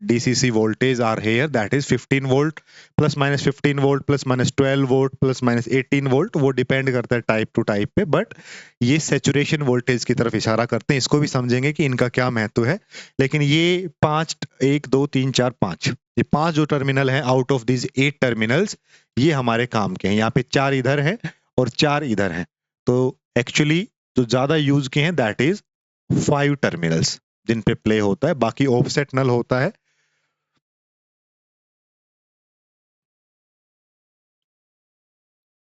DCC voltage are here, that is 15 volt, plus minus 15 volt, plus minus 12 volt, plus minus 18 volt, वो डिपेंड करता है टाइप टू टाइप पे, बट ये सैचुरेशन वोल्टेज की तरफ इशारा करते हैं। इसको भी समझेंगे कि इनका क्या महत्व है। लेकिन ये 5, 1 2 3 4 5, ये 5 जो टर्मिनल हैं आउट ऑफ दिस 8 टर्मिनल्स, ये हमारे काम के हैं। यहाँ पे 4 इधर हैं और 4 इधर हैं, तो एक्चुअली जो ज्यादा यूज किए हैं दैट इज 5 टर्मिनल्स जिन पे प्ले होता है, बाकी ऑफसेट नल होता है।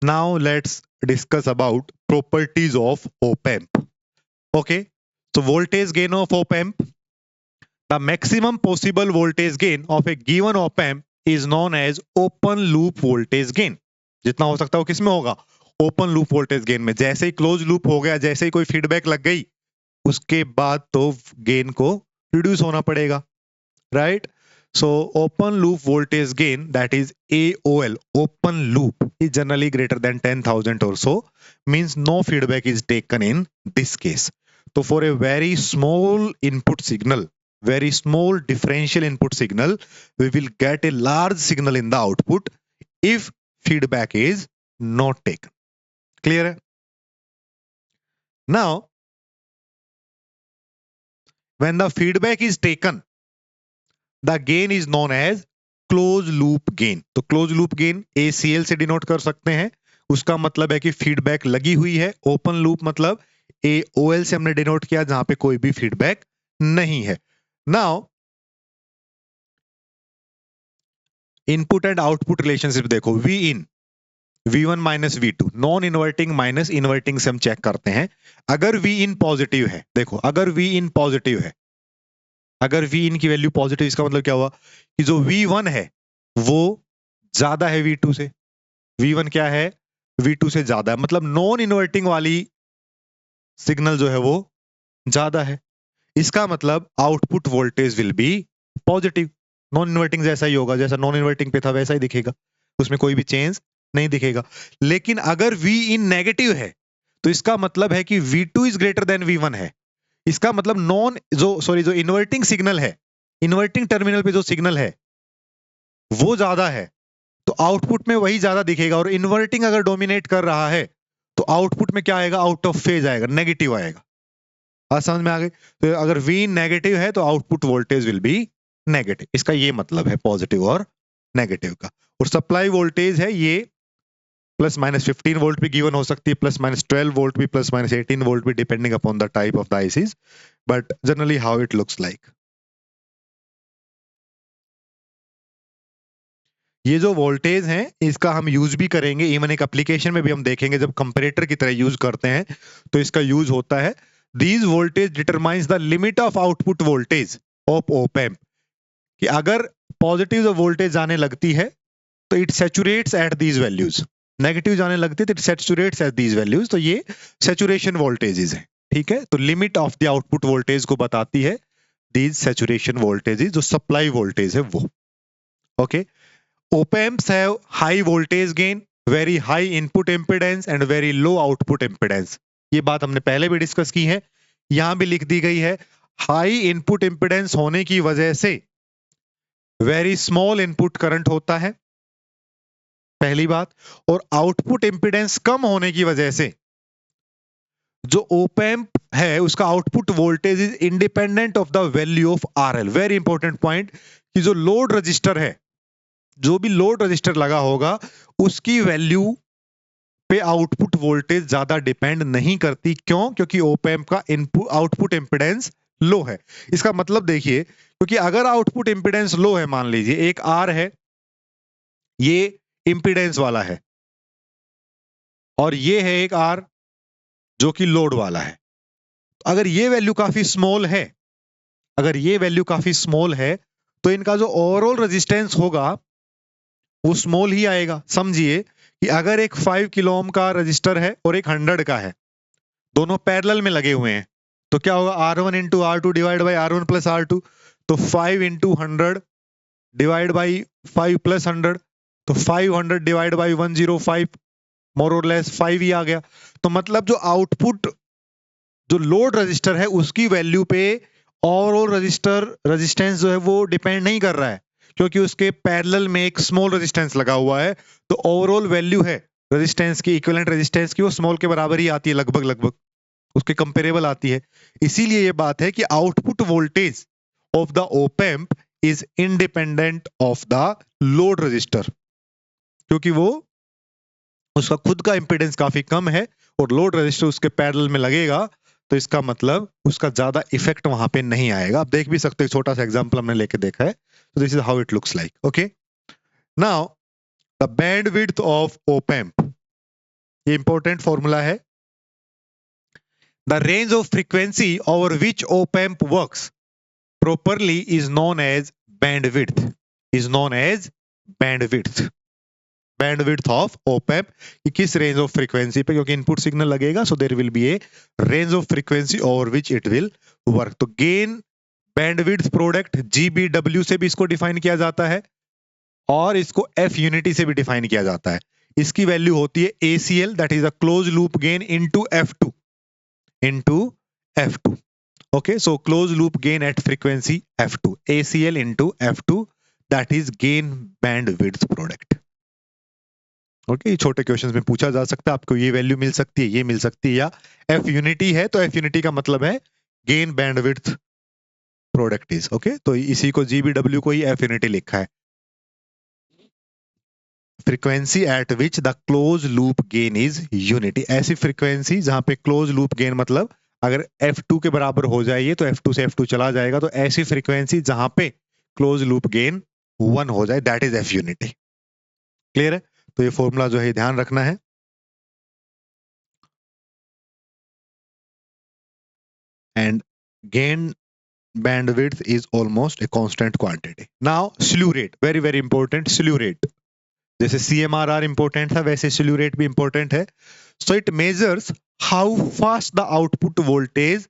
Now let's discuss about properties of op-amp. Okay, so voltage gain of op-amp. The maximum possible voltage gain of a given op-amp is known as open loop voltage gain. जितना हो सकता है वो किसमें होगा? Open loop voltage gain में। जैसे ही close loop हो गया, जैसे ही कोई फीडबैक लग गई, उसके बाद तो गेन को रिड्यूस होना पड़ेगा, right? So open loop voltage gain, that is AOL, open loop, is generally greater than 10,000 or so, means no feedback is taken in this case. So for a very small input signal, very small differential input signal, we will get a large signal in the output if feedback is not taken. Clear? Now, when the feedback is taken, the gain is known as close loop gain. तो close loop gain ACL से denote कर सकते हैं, उसका मतलब है कि feedback लगी हुई है। ओपन लूप मतलब AOL से हमने डिनोट किया, जहां पे कोई भी फीडबैक नहीं है। Now input and output relationship देखो, V इन V1 minus V2, non inverting minus inverting से हम चेक करते हैं। अगर V इन पॉजिटिव है, देखो अगर V इन पॉजिटिव है, अगर V इन की वैल्यू पॉजिटिव, इसका मतलब क्या हुआ कि जो V1 है वो ज्यादा है V2 से। V1 क्या है? V2 से ज्यादा है, मतलब नॉन इन्वर्टिंग वाली सिग्नल जो है वो ज्यादा है। इसका मतलब output voltage will be positive. Non inverting जैसा ही होगा, जैसा नॉन इन्वर्टिंग पे था वैसा ही दिखेगा, उसमें कोई भी चेंज नहीं दिखेगा। लेकिन अगर V इन नेगेटिव है, तो इसका मतलब है कि V2 is greater than V1 है। इसका मतलब जो इन्वर्टिंग सिग्नल है, इन्वर्टिंग टर्मिनल पे जो सिग्नल है वो ज्यादा है, तो आउटपुट में वही ज्यादा दिखेगा। और इन्वर्टिंग अगर डोमिनेट कर रहा है तो आउटपुट में क्या आएगा? आउट ऑफ फेज आएगा, नेगेटिव आएगा। बात समझ में आ गई? तो अगर V नेगेटिव है तो output voltage will be negative. इसका ये मतलब है पॉजिटिव और नेगेटिव का। और सप्लाई वोल्टेज है ये प्लस माइनस 15 वोल्ट भी गिवन हो सकती है, प्लस माइनस 12 वोल्ट भी, प्लस माइनस 18 वोल्ट भी, depending upon the type of the ICs, but generally how it looks like. ये जो वोल्टेज है इसका हम यूज भी करेंगे, इवन एक एप्लीकेशन में भी हम देखेंगे, जब कंपैरेटर की तरह यूज करते हैं तो इसका यूज होता है। These voltage determines the limit of output voltage of op-amp, कि अगर पॉजिटिव वोल्टेज जाने लगती है तो it सैचुरेट्स at these values, negative जाने लगती है तो इट सैचुरेट्स एट दीज वैल्यूज। तो ये सैचुरेशन वोल्टेजेस है, ठीक है, तो limit of the output voltage को बताती है दीज सैचुरेशन वोल्टेज, जो सप्लाई वोल्टेज है वो। Okay, op amps have high voltage gain, very high input impedance and very low output impedance। ये बात हमने पहले भी डिस्कस की है, यहां भी लिख दी गई है। हाई इनपुट इंपिडेंस होने की वजह से वेरी स्मॉल इनपुट करंट होता है, पहली बात। और आउटपुट इंपिडेंस कम होने की वजह से जो op amp है उसका output voltage is independent of the value of RL। Very important point, कि जो लोड रजिस्टर है, जो भी लोड रजिस्टर लगा होगा, उसकी वैल्यू पे आउटपुट वोल्टेज ज्यादा डिपेंड नहीं करती। क्यों? क्योंकि op amp का इनपुट आउटपुट इंपिडेंस लो है। इसका मतलब देखिए, क्योंकि अगर आउटपुट इंपिडेंस लो है, मान लीजिए एक R है, ये इंपिडेंस वाला है, और ये है एक R जो कि लोड वाला है। अगर ये वैल्यू काफी स्मॉल है, अगर ये वैल्यू काफी स्मॉल है, तो इनका जो ओवरऑल रेजिस्टेंस होगा वो स्मॉल ही आएगा। समझिए कि अगर एक 5 किलो ओम का रजिस्टर है और एक 100 का है, दोनों पैरेलल में लगे हुए हैं, तो क्या होगा? R1 into R2 divide by R1 plus R2, तो 5 इंटू 100 डिवाइड बाई 5 प्लस 100, तो 500 डिवाइड बाई 105, मोर और लेस 5 ही आ गया। तो मतलब जो आउटपुट, जो लोड रजिस्टर है, उसकी वैल्यू पे ओवरऑल रजिस्टर रेजिस्टेंस जो है वो डिपेंड नहीं कर रहा है, क्योंकि उसके पैरेलल में एक स्मॉल रेजिस्टेंस लगा हुआ है। तो ओवरऑल वैल्यू है रेजिस्टेंस की, इक्विवेलेंट रेजिस्टेंस की, वो स्मॉल के बराबर ही आती है, लगभग लगभग उसके कंपेरेबल आती है। इसीलिए ये बात है कि output voltage of the op amp is independent of the load register, क्योंकि वो उसका खुद का इंपिडेंस काफी कम है और लोड रजिस्टर उसके पैरेलल में लगेगा, तो इसका मतलब उसका ज्यादा इफेक्ट वहां पे नहीं आएगा। आप देख भी सकते हो, छोटा सा एग्जांपल हमने लेके देखा है। तो this is how it looks like. Okay, now the bandwidth of op amp, ये इंपॉर्टेंट फॉर्मूला है। The range of frequency over which op amp works properly is known as bandwidth, is known as bandwidth, bandwidth of op amp, कि किस range of frequency पे, क्योंकि input signal लगेगा, so there will be a range of frequency over which it will work. तो gain bandwidth product GBW से भी इसको define किया जाता है, और इसको F यूनिटी से भी डिफाइन किया जाता है। इसकी वैल्यू होती है ACL, that is a close loop gain into F2, into F2। Okay, so closed loop gain at frequency F2, ACL into F2, that is gain bandwidth product। Okay, छोटे questions में पूछा जा सकता है, आपको ये वैल्यू मिल सकती है, ये मिल सकती है, या F यूनिटी है तो F यूनिटी का मतलब है gain bandwidth product is. Okay, तो इसी को GBW को ही F यूनिटी लिखा है। Frequency eight which the close loop gain is unity, ऐसी फ्रीक्वेंसी जहां पे क्लोज लूप गेन मतलब अगर F2 के बराबर हो जाए तो F2 से F2 चला जाएगा, तो ऐसी फ्रीक्वेंसी जहां पे क्लोज लूप गेन 1 हो जाए, that is F unity. Clear है? तो ये फॉर्मूला जो है ध्यान रखना है। And gain bandwidth is almost a constant quantity. Now slew rate, very very important, slew rate, जैसे CMRR इंपॉर्टेंट है वैसे slew rate भी इंपॉर्टेंट है। So it measures how fast the output voltage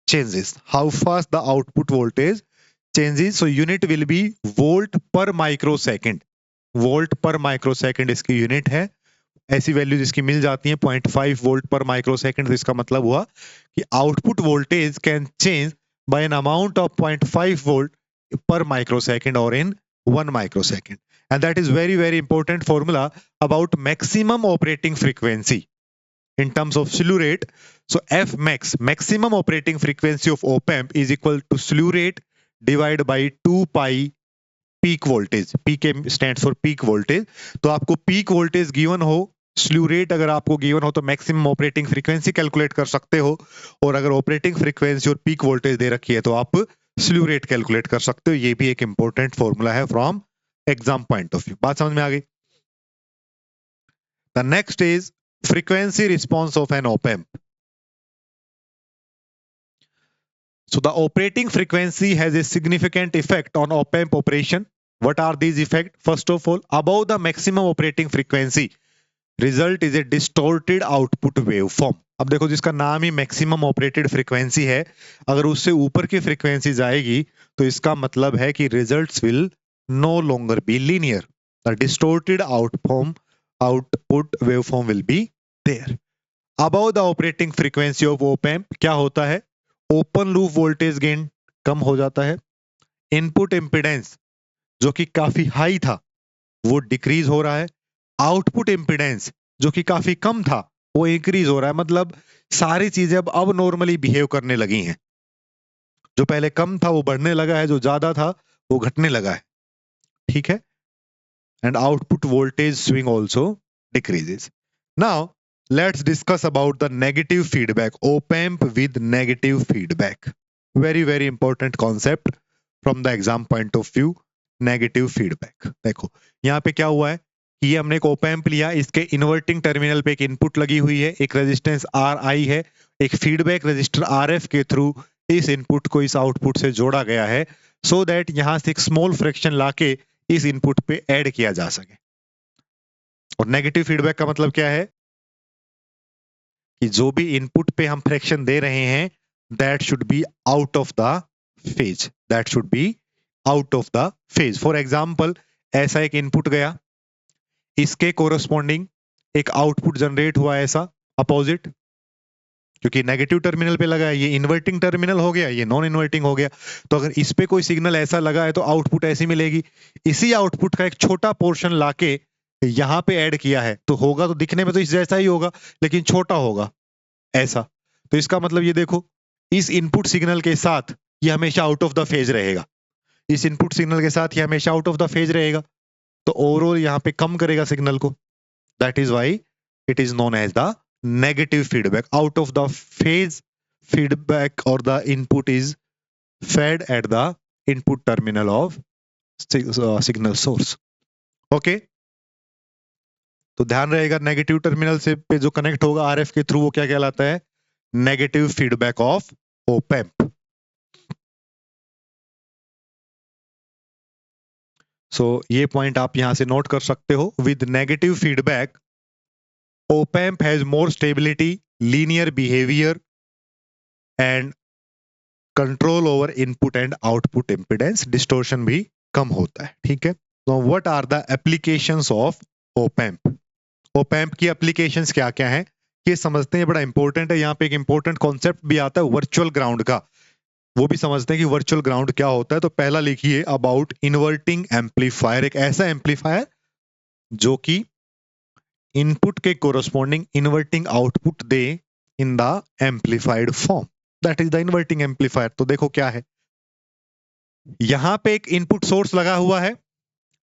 changes, how fast the output voltage changes। So unit will be volt per microsecond, volt per microsecond इसकी unit है। ऐसी value जिसकी मिल जाती है 0.5 वोल्ट पर microsecond, तो इसका मतलब हुआ कि output voltage can change bye an amount of 0.5 volt per microsecond or in 1 microsecond, and that is very very important formula about maximum operating frequency in terms of slew rate. So F max, maximum operating frequency of op amp, is equal to slew rate divided by 2 pi peak voltage। PK stands for peak voltage। तो आपको peak voltage given हो, slew rate अगर आपको given हो, तो maximum operating frequency calculate कर सकते हो, और अगर operating frequency और peak voltage दे रखी है तो आप slew rate कैलकुलेट कर सकते हो। ये भी एक इंपॉर्टेंट फॉर्मूला है from exam point of view. बात समझ में आ गई? The next is frequency response of an op amp. So the operating frequency has a significant effect on op amp operation. What are these effects? First of all, above the maximum operating frequency, result is a distorted output waveform. अब देखो जिसका नाम ही maximum operated frequency है, अगर उससे ऊपर की frequency जाएगी तो इसका मतलब है कि results will no longer be linear, the distorted output waveform will be there. Above the operating frequency of op amp क्या होता है, ओपन लूप वोल्टेज गेन कम हो जाता है, इनपुट इम्पिडेंस जो कि काफी हाई था वो डिक्रीज हो रहा है, आउटपुट इम्पिडेंस जो कि काफी कम था वो इंक्रीज हो रहा है। मतलब सारी चीजें अब नॉर्मली बिहेव करने लगी हैं, जो पहले कम था वो बढ़ने लगा है, जो ज्यादा था वो घटने लगा है, ठीक है। And output voltage swing also decreases. Now let's discuss about the negative feedback, op amp with negative feedback, very important concept from the exam point of view, negative feedback। देखो यहाँ पे क्या हुआ है कि ये हमने एक op amp लिया, इसके इन्वर्टिंग टर्मिनल पे एक इनपुट लगी हुई है, एक रेजिस्टेंस Ri है, एक फीडबैक रजिस्टर Rf के थ्रू इस इनपुट को इस आउटपुट से जोड़ा गया है, सो दैट यहाँ से एक स्मॉल फ्रैक्शन लाके इस इनपुट पे ऐड किया जा सके। और नेगेटिव फीडबैक का मतलब क्या है कि जो भी इनपुट पे हम फ्रैक्शन दे रहे हैं that should be out of the phase, that should be out of the phase. For example ऐसा एक इनपुट गया, इसके कोरस्पॉन्डिंग एक आउटपुट जनरेट हुआ ऐसा अपोजिट, क्योंकि नेगेटिव टर्मिनल पे लगा है, ये इन्वर्टिंग टर्मिनल हो गया, ये नॉन इन्वर्टिंग हो गया, तो अगर इस पे कोई सिग्नल ऐसा लगा है तो आउटपुट ऐसी मिलेगी। इसी आउटपुट का एक छोटा पोर्शन लाके यहां पे ऐड किया है तो होगा तो दिखने में तो इस जैसा ही होगा लेकिन छोटा होगा ऐसा। तो इसका मतलब ये देखो, इस इनपुट सिग्नल के साथ ये हमेशा आउट ऑफ द फेज रहेगा, इस इनपुट सिग्नल के साथ ये हमेशा आउट ऑफ द फेज रहेगा, तो ओवरऑल यहाँ पे कम करेगा सिग्नल को, that is why it is known as the negative feedback. Out of the phase feedback or the input is fed at the input terminal of signal source। Okay, तो ध्यान रहेगा negative terminal से पे जो connect होगा RF के through वो क्या कहलाता है, negative feedback of op amp. So ये पॉइंट आप यहां से नोट कर सकते हो, with negative feedback op amp has more stability, linear behaviour and control over input and output impedance, distortion भी कम होता है, ठीक है। तो what are the applications of op amp, op amp की एप्लीकेशंस क्या क्या हैं ये समझते हैं, बड़ा इंपॉर्टेंट है। यहाँ पे एक इंपॉर्टेंट कॉन्सेप्ट भी आता है वर्चुअल ग्राउंड का, वो भी समझते हैं कि वर्चुअल ग्राउंड क्या होता है। तो पहला लिखिए अबाउट इन्वर्टिंग एम्पलीफायर, एक ऐसा एम्पलीफायर जो कि इनपुट के corresponding inverting output they in the amplified form, that is the inverting amplifier. तो देखो क्या है, यहां पे एक इनपुट सोर्स लगा हुआ है,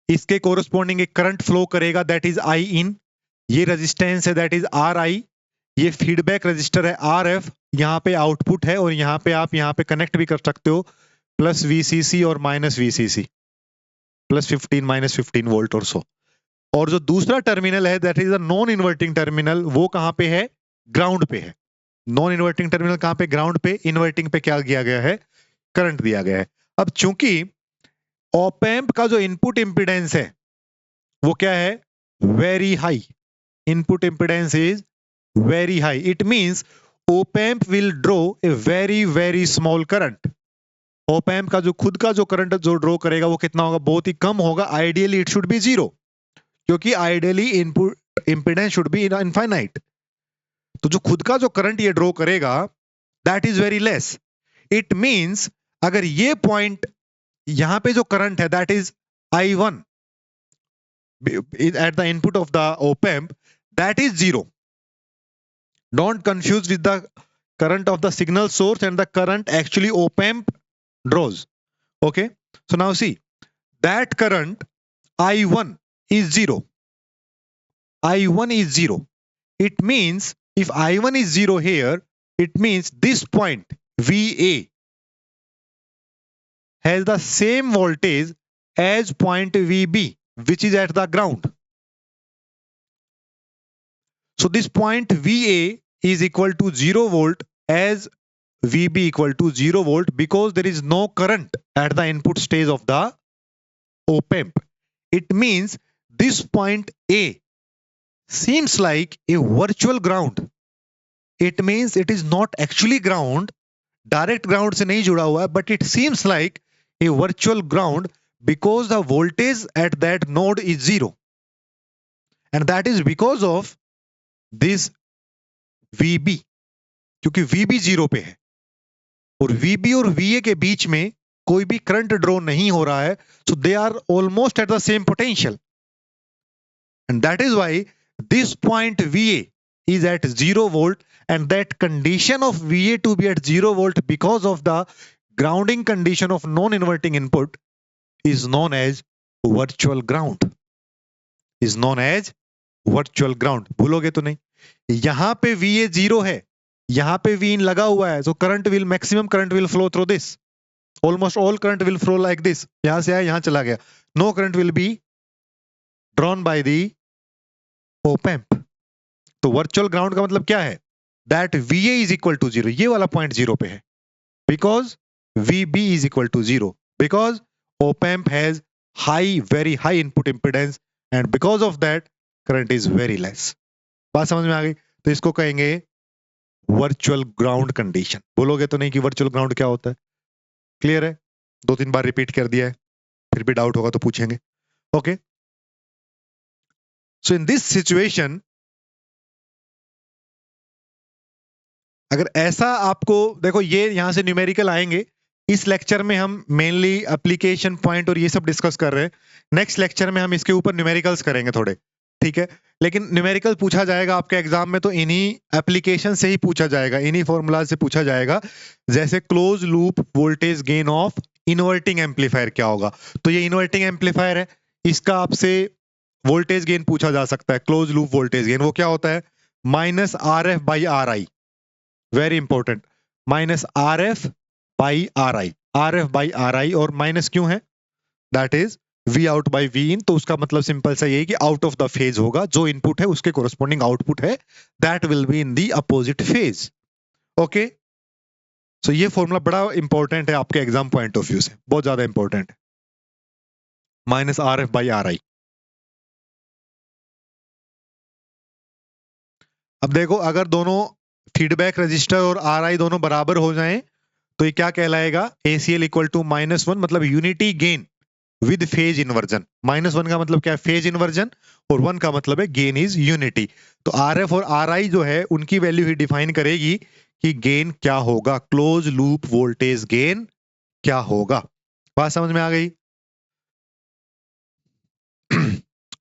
इसके कोरस्पॉन्डिंग एक करंट फ्लो करेगा दैट इज आई इन, ये रेजिस्टेंस है दैट इज आर आई, ये फीडबैक रजिस्टर है आर एफ, यहाँ पे आउटपुट है और यहाँ पे आप यहाँ पे कनेक्ट भी कर सकते हो प्लस वीसीसी और minus VCC, plus 15 minus 15 volt और सो। और जो दूसरा टर्मिनल है that is a non inverting terminal, वो कहां पे है, ग्राउंड पे है। नॉन इन्वर्टिंग टर्मिनल कहां पे, ग्राउंड पे, इन्वर्टिंग पे क्या किया गया है, करंट दिया गया है। अब चूंकि ऑप एम्प का जो इनपुट इंपिडेंस है वो क्या है, very high, input impedance is very high, it means op amp will draw a very small current। op amp का जो खुद का जो करंट जो ड्रॉ करेगा वो कितना होगा, बहुत ही कम होगा, ideally it should be zero, क्योंकि ideally input impedance should be infinite. तो जो खुद का जो करंट ये ड्रॉ करेगा that is very less, it means अगर ये पॉइंट यहां पे जो करंट है that is I1 at the input of the op amp, that is zero। Don't confuse with the current of the signal source and the current actually op amp draws। Okay, so now see that current I1 is zero, I1 is zero, it means if I1 is zero here, it means this point VA has the same voltage as point VB which is at the ground। So this point VA is equal to 0 volt as VB equal to 0 volt because there is no current at the input stage of the op amp। It means this point A seems like a virtual ground, it means it is not actually ground, direct ground से नहीं जुड़ा हुआ है, but it seems like a virtual ground because the voltage at that node is zero, and that is because of this VB, क्योंकि VB zero पे है और VB और VA के बीच में कोई भी करंट ड्रॉ नहीं हो रहा है, so they are almost at the same potential, and that is why this point VA is at 0 volt, and that condition of VA to be at 0 volt because of the grounding condition of non-inverting input is known as virtual ground, is known as virtual ground. भूलोगे तो नहीं, यहां पे VA 0 है, यहां पे Vin लगा हुआ है, so current will, maximum current will flow through this, almost all current will flow like this, यहां से आया यहां चला गया, no current will be drawn by the op amp. तो वर्चुअल ग्राउंड का मतलब क्या है, that VA is equal to zero, ये वाला पॉइंट जीरो पे है, because VB is equal to zero, because op amp has high, very high input impedance, and because of that current is very less. बात समझ में आ गई? तो इसको कहेंगे वर्चुअल ग्राउंड कंडीशन. बोलोगे तो नहीं कि वर्चुअल ग्राउंड क्या होता है? क्लियर है? 2-3 बार रिपीट कर दिया है, फिर भी डाउट होगा तो पूछेंगे. Okay, so in this situation, अगर ऐसा आपको देखो, ये यहां से न्यूमेरिकल आएंगे. इस लेक्चर में हम मेनली एप्लीकेशन पॉइंट और ये सब डिस्कस कर रहे हैं. नेक्स्ट लेक्चर में हम इसके ऊपर न्यूमेरिकल्स करेंगे थोड़े, ठीक है? लेकिन न्यूमेरिकल पूछा जाएगा आपके एग्जाम में तो इन्हीं एप्लीकेशन से ही पूछा जाएगा, इन्हीं फॉर्मूला से पूछा जाएगा. जैसे close loop voltage gain of inverting amplifier क्या होगा, तो ये इन्वर्टिंग एम्पलीफायर है, इसका आपसे वोल्टेज गेन पूछा जा सकता है. क्लोज लूप वोल्टेज गेन वो क्या होता है, minus RF/RI. Very important, minus RF/RI. RF/RI और माइनस क्यों है, that is V out by V in. तो उसका मतलब सिंपल सा यही कि आउट ऑफ द फेज होगा, जो इनपुट है उसके कोरस्पॉन्डिंग आउटपुट है, that will be in the opposite phase. Okay, so ये फॉर्मूला बड़ा इंपॉर्टेंट है आपके एग्जाम पॉइंट ऑफ व्यू से, बहुत ज्यादा इंपॉर्टेंट है. Minus RF/RI. अब देखो, अगर दोनों फीडबैक रजिस्टर और RI दोनों बराबर हो जाएं तो ये क्या कहलाएगा, ACL इक्वल टू -1, मतलब unity gain with phase inversion. -1 का मतलब क्या है, फेज इन्वर्जन, और 1 का मतलब है गेन इज यूनिटी. तो RF और RI जो है उनकी वैल्यू ही डिफाइन करेगी कि गेन क्या होगा, क्लोज लूप वोल्टेज गेन क्या होगा. बात समझ में आ गई?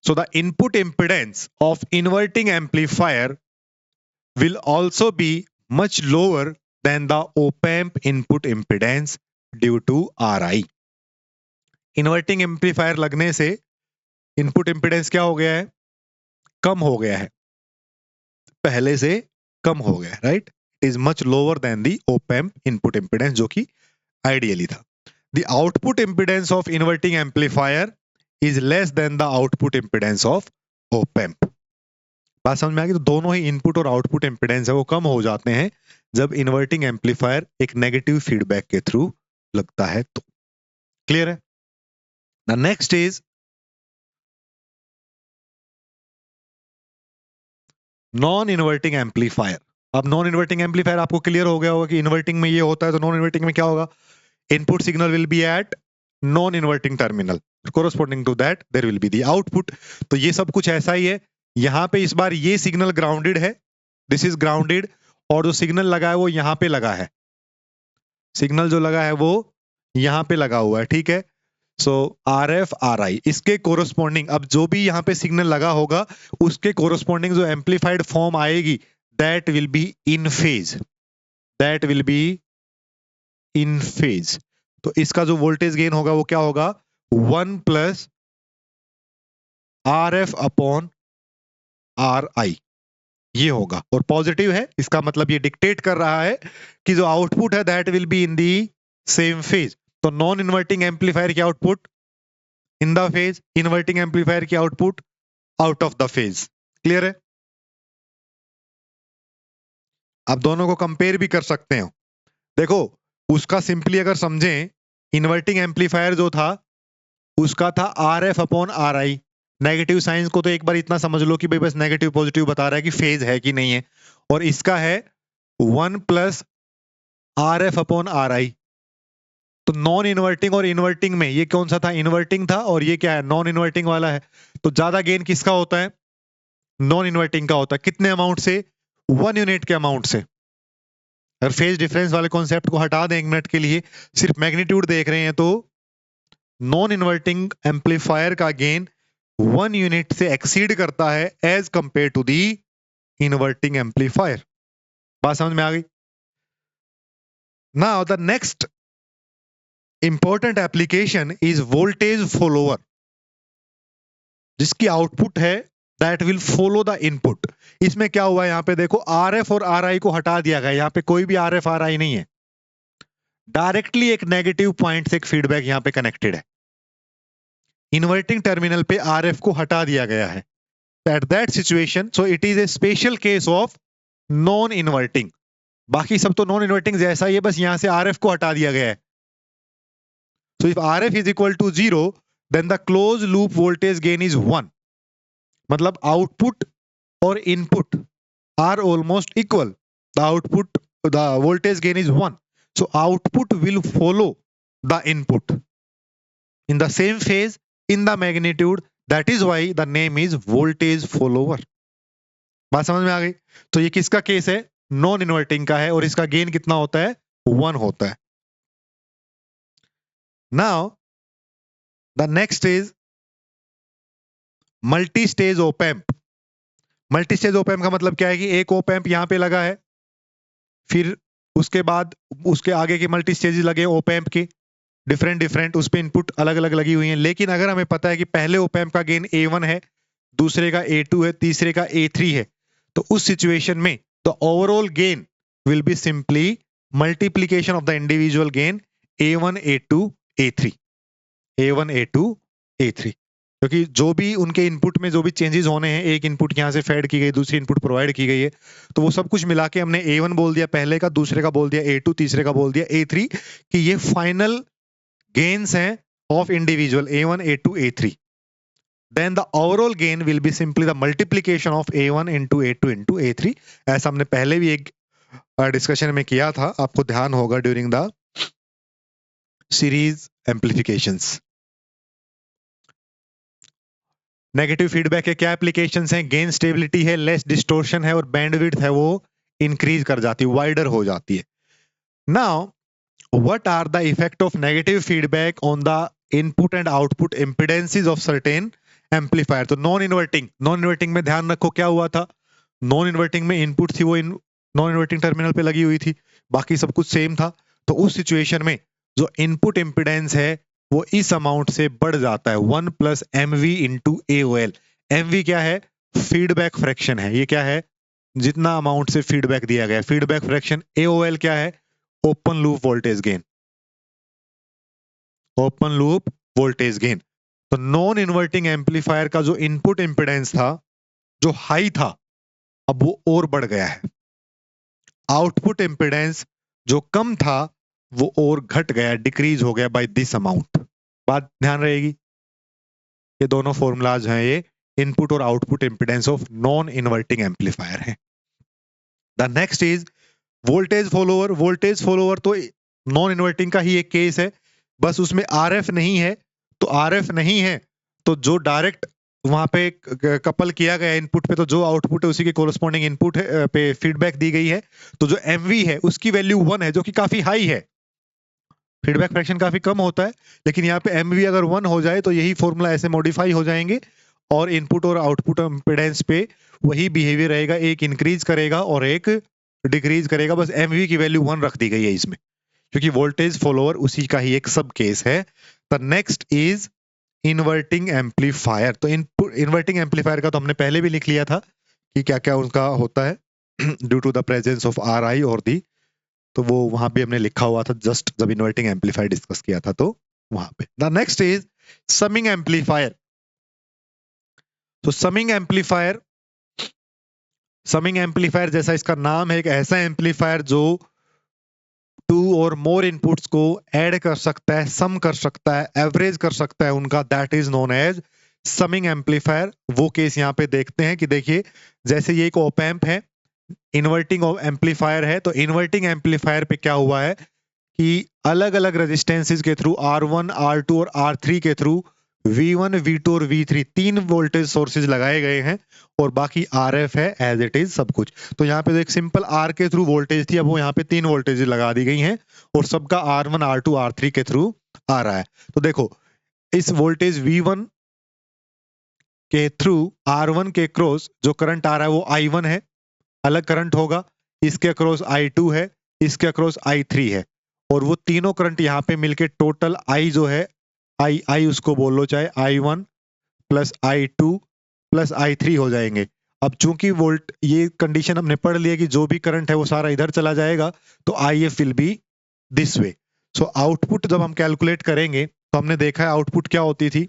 So the input impedance of inverting amplifier will also be much lower than the op-amp input impedance due to RI. Inverting amplifier लगने से इनपुट इंपिडेंस क्या हो गया है, कम हो गया है, पहले से कम हो गया है, right? It is much lower than the op-amp input impedance, जो कि आइडियली था. The output impedance of inverting amplifier is less than the output impedance of op-amp. बात समझ में आ गई? तो दोनों ही इनपुट और आउटपुट इंपिडेंस है वो कम हो जाते हैं जब इन्वर्टिंग एम्पलीफायर एक नेगेटिव फीडबैक के थ्रू लगता है तो. क्लियर है? The next is non inverting amplifier. अब नॉन इन्वर्टिंग एम्पलीफायर आपको क्लियर हो गया होगा कि इन्वर्टिंग में ये होता है, तो नॉन इन्वर्टिंग में क्या होगा, input signal will be at non inverting terminal, corresponding to that there will be the output. तो ये सब कुछ ऐसा ही है. यहां पे इस बार ये सिग्नल ग्राउंडेड है, दिस इज ग्राउंडेड, और जो सिग्नल लगा है वो यहां पे लगा है, सिग्नल जो लगा है वो यहां पे लगा हुआ है, ठीक है? सो RF/RI इसके कोरस्पॉन्डिंग, अब जो भी यहाँ पे सिग्नल लगा होगा उसके कोरस्पॉन्डिंग जो एम्पलीफाइड फॉर्म आएगी, that will be in phase, that will be in phase. तो इसका जो वोल्टेज गेन होगा वो क्या होगा, 1 प्लस RF/RI ये होगा, और पॉजिटिव है, इसका मतलब ये डिक्टेट कर रहा है कि जो आउटपुट है that will be in the same phase. तो नॉन इन्वर्टिंग एम्पलीफायर की output in the phase, inverting amplifier की output out of the phase. Clear है? आप दोनों को कंपेयर भी कर सकते हो. देखो, उसका सिंपली अगर समझें, इन्वर्टिंग एम्पलीफायर जो था उसका था RF/RI. नेगेटिव साइंस को तो एक बार इतना समझ लो कि भाई बस नेगेटिव पॉजिटिव बता रहा है कि फेज है कि नहीं है, और इसका है 1 plus R F upon are आई। तो नॉन इन्वर्टिंग और इन्वर्टिंग में ये कौन सा था? इन्वर्टिंग था, और ये क्या है? नॉन इन्वर्टिंग वाला है। तो ज्यादा गेन किसका होता है? नॉन इन्वर्टिंग का होता है। कितने अमाउंट से? 1 यूनिट के अमाउंट से। अगर फेज डिफरेंस वाले कॉन्सेप्ट को हटा दें 1 मिनट के लिए, सिर्फ मैग्नीट्यूड देख रहे हैं, तो नॉन इन्वर्टिंग एम्पलीफायर का गेन 1 यूनिट से एक्सीड करता है as compare to the inverting amplifier. बात समझ में आ गई? Now the next important application is voltage follower, जिसकी आउटपुट है that will follow the input. इसमें क्या हुआ है? यहां पे देखो, आर एफ और आर आई को हटा दिया गया। यहां पे कोई भी आर एफ आर आई नहीं है। डायरेक्टली एक नेगेटिव पॉइंट से एक फीडबैक यहां पे कनेक्टेड है। इन्वर्टिंग टर्मिनल पे आर एफ को हटा दिया गया है। At that situation, so it is A special case of non inverting. बाकी सब तो नॉन इन्वर्टिंग जैसा ही है, बस यहां से आर एफ को हटा दिया गया है। So if R F is equal to 0, then the close loop voltage gain is 1। मतलब आउटपुट और input are almost equal. The output, the voltage gain is 1, so output will follow the input in the same phase, in the magnitude. That is why the name is voltage follower. बात समझ में आ गई? तो ये किसका case है? Non inverting का है, और इसका गेन कितना होता है? 1 होता है। Now the next is multi stage op-amp. Multi stage op-amp का मतलब क्या है कि एक ओपैम्प यहां पे लगा है, फिर उसके बाद उसके आगे के मल्टी स्टेजेस लगे ओपैम्प के, डिफरेंट, उस पे इनपुट अलग अलग लगी हुई हैं। लेकिन अगर हमें पता है कि पहले ओपैम्प का गेन A1 है, दूसरे का A2 है, तीसरे का A3 है, तो उस सिचुएशन में the overall gain will be simply multiplication of the individual gain A1 A2 A3, A1 A2 A3। क्योंकि जो भी उनके इनपुट में जो भी चेंजेस होने हैं, एक इनपुट यहाँ से फेड की गई, दूसरी इनपुट प्रोवाइड की गई है, तो वो सब कुछ मिला के हमने A1 बोल दिया पहले का, दूसरे का बोल दिया A2, तीसरे का बोल दिया A3, कि ये फाइनल gains हैं of individual A1 A2 A3, then the overall gain will be simply the multiplication of A1 into A2 into A3। ऐसा हमने पहले भी एक डिस्कशन में किया था, आपको ध्यान होगा, during the series amplifications. Negative feedback के क्या एप्लीकेशंस हैं? गेन स्टेबिलिटी है, लेस डिस्टोर्शन है, और बैंडविड्थ है वो इंक्रीज कर जाती है, वाइडर हो जाती है। Now what are the effect of negative feedback on the input and output impedances of certain amplifier? तो नॉन इन्वर्टिंग में ध्यान रखो क्या हुआ था। नॉन इन्वर्टिंग में इनपुट थी वो नॉन इन्वर्टिंग टर्मिनल पे लगी हुई थी, बाकी सब कुछ सेम था। तो उस सिचुएशन में जो इनपुट इम्पिडेंस है वो इस अमाउंट से बढ़ जाता है, 1 plus M V into AOL। M V क्या है? फीडबैक फ्रैक्शन है। ये क्या है? जितना अमाउंट से फीडबैक दिया गया, फीडबैक फ्रैक्शन। AOL क्या है? Open loop voltage gain, open loop voltage gain. तो नॉन इन्वर्टिंग एम्पलीफायर का जो इनपुट इंपेडेंस था, जो हाई था, अब वो और बढ़ गया है। आउटपुट इंपेडेंस जो कम था वो और घट गया, डिक्रीज हो गया बाय दिस अमाउंट। बात ध्यान रहेगी, ये दोनों फॉर्मूलाज हैं, ये इनपुट और output impedance of non inverting amplifier है। The next is voltage follower. Voltage follower तो नॉन इन्वर्टिंग का ही एक केस है, बस उसमें आरएफ नहीं है। तो आरएफ नहीं है तो जो डायरेक्ट वहां पे कपल किया गया इनपुट पे, तो जो आउटपुट है उसी के कोरस्पॉन्डिंग इनपुट पे फीडबैक दी गई है। तो जो एमवी है उसकी वैल्यू 1 है, जो कि काफी हाई है। फीडबैक फ्रैक्शन काफी कम होता है, लेकिन यहाँ पे एमवी अगर 1 हो जाए तो यही फॉर्मूला ऐसे मॉडिफाई हो जाएंगे, और इनपुट और आउटपुट इम्पीडेंस पे वही बिहेवियर रहेगा, एक इंक्रीज करेगा और एक डिक्रीज करेगा। बस एमवी की वैल्यू 1 रख दी गई है इसमें, क्योंकि वोल्टेज फॉलोअर उसी का ही एक सब केस है। The next is inverting amplifier. तो इन्वर्टिंग एम्पलीफायर का तो हमने पहले भी लिख लिया था कि क्या क्या उनका होता है due to the presence of R I और दी, तो वो वहां पे हमने लिखा हुआ था जस्ट जब इन्वर्टिंग एम्पलीफायर डिस्कस किया था, तो वहां पे। The next is summing amplifier. तो समिंग एम्पलीफायर, समिंग एम्पलीफायर जैसा इसका नाम है, एक ऐसा एम्पलीफायर जो 2 और मोर इनपुट्स को ऐड कर सकता है, सम कर सकता है, एवरेज कर सकता है उनका, that is known as summing amplifier. वो केस यहाँ पे देखते हैं कि देखिए, जैसे ये एक ओपैम्प है इन्वर्टिंग एम्पलीफायर है, तो इन्वर्टिंग एम्पलीफायर पे क्या हुआ है कि अलग अलग रेजिस्टेंसेस के थ्रू R1, R2 और R3 के थ्रू V1, V2 और V3 तीन वोल्टेज सोर्सेज लगाए गए हैं और बाकी RF है एज इट इज सब कुछ। तो यहाँ पे तो एक सिंपल R के थ्रू वोल्टेज थी, अब वो यहाँ पे तीन वोल्टेज लगा दी गई हैं और सबका R1, R2, R3 के थ्रू आ रहा है। तो देखो इस वोल्टेज V1 के थ्रू R1 के क्रॉस जो करंट आ रहा है वो I1 है, अलग करंट होगा। इसके अक्रॉस I2 है, इसके अक्रॉस I3 है और वो तीनों करंट यहाँ पे मिलके टोटल I जो है I उसको बोल लो चाहे I1 plus I2 plus I3 हो जाएंगे। अब चूंकि वोल्ट ये कंडीशन हमने पढ़ लिया कि जो भी करंट है वो सारा इधर चला जाएगा तो IF will be this way. So output जब हम कैलकुलेट करेंगे तो हमने देखा है आउटपुट क्या होती थी,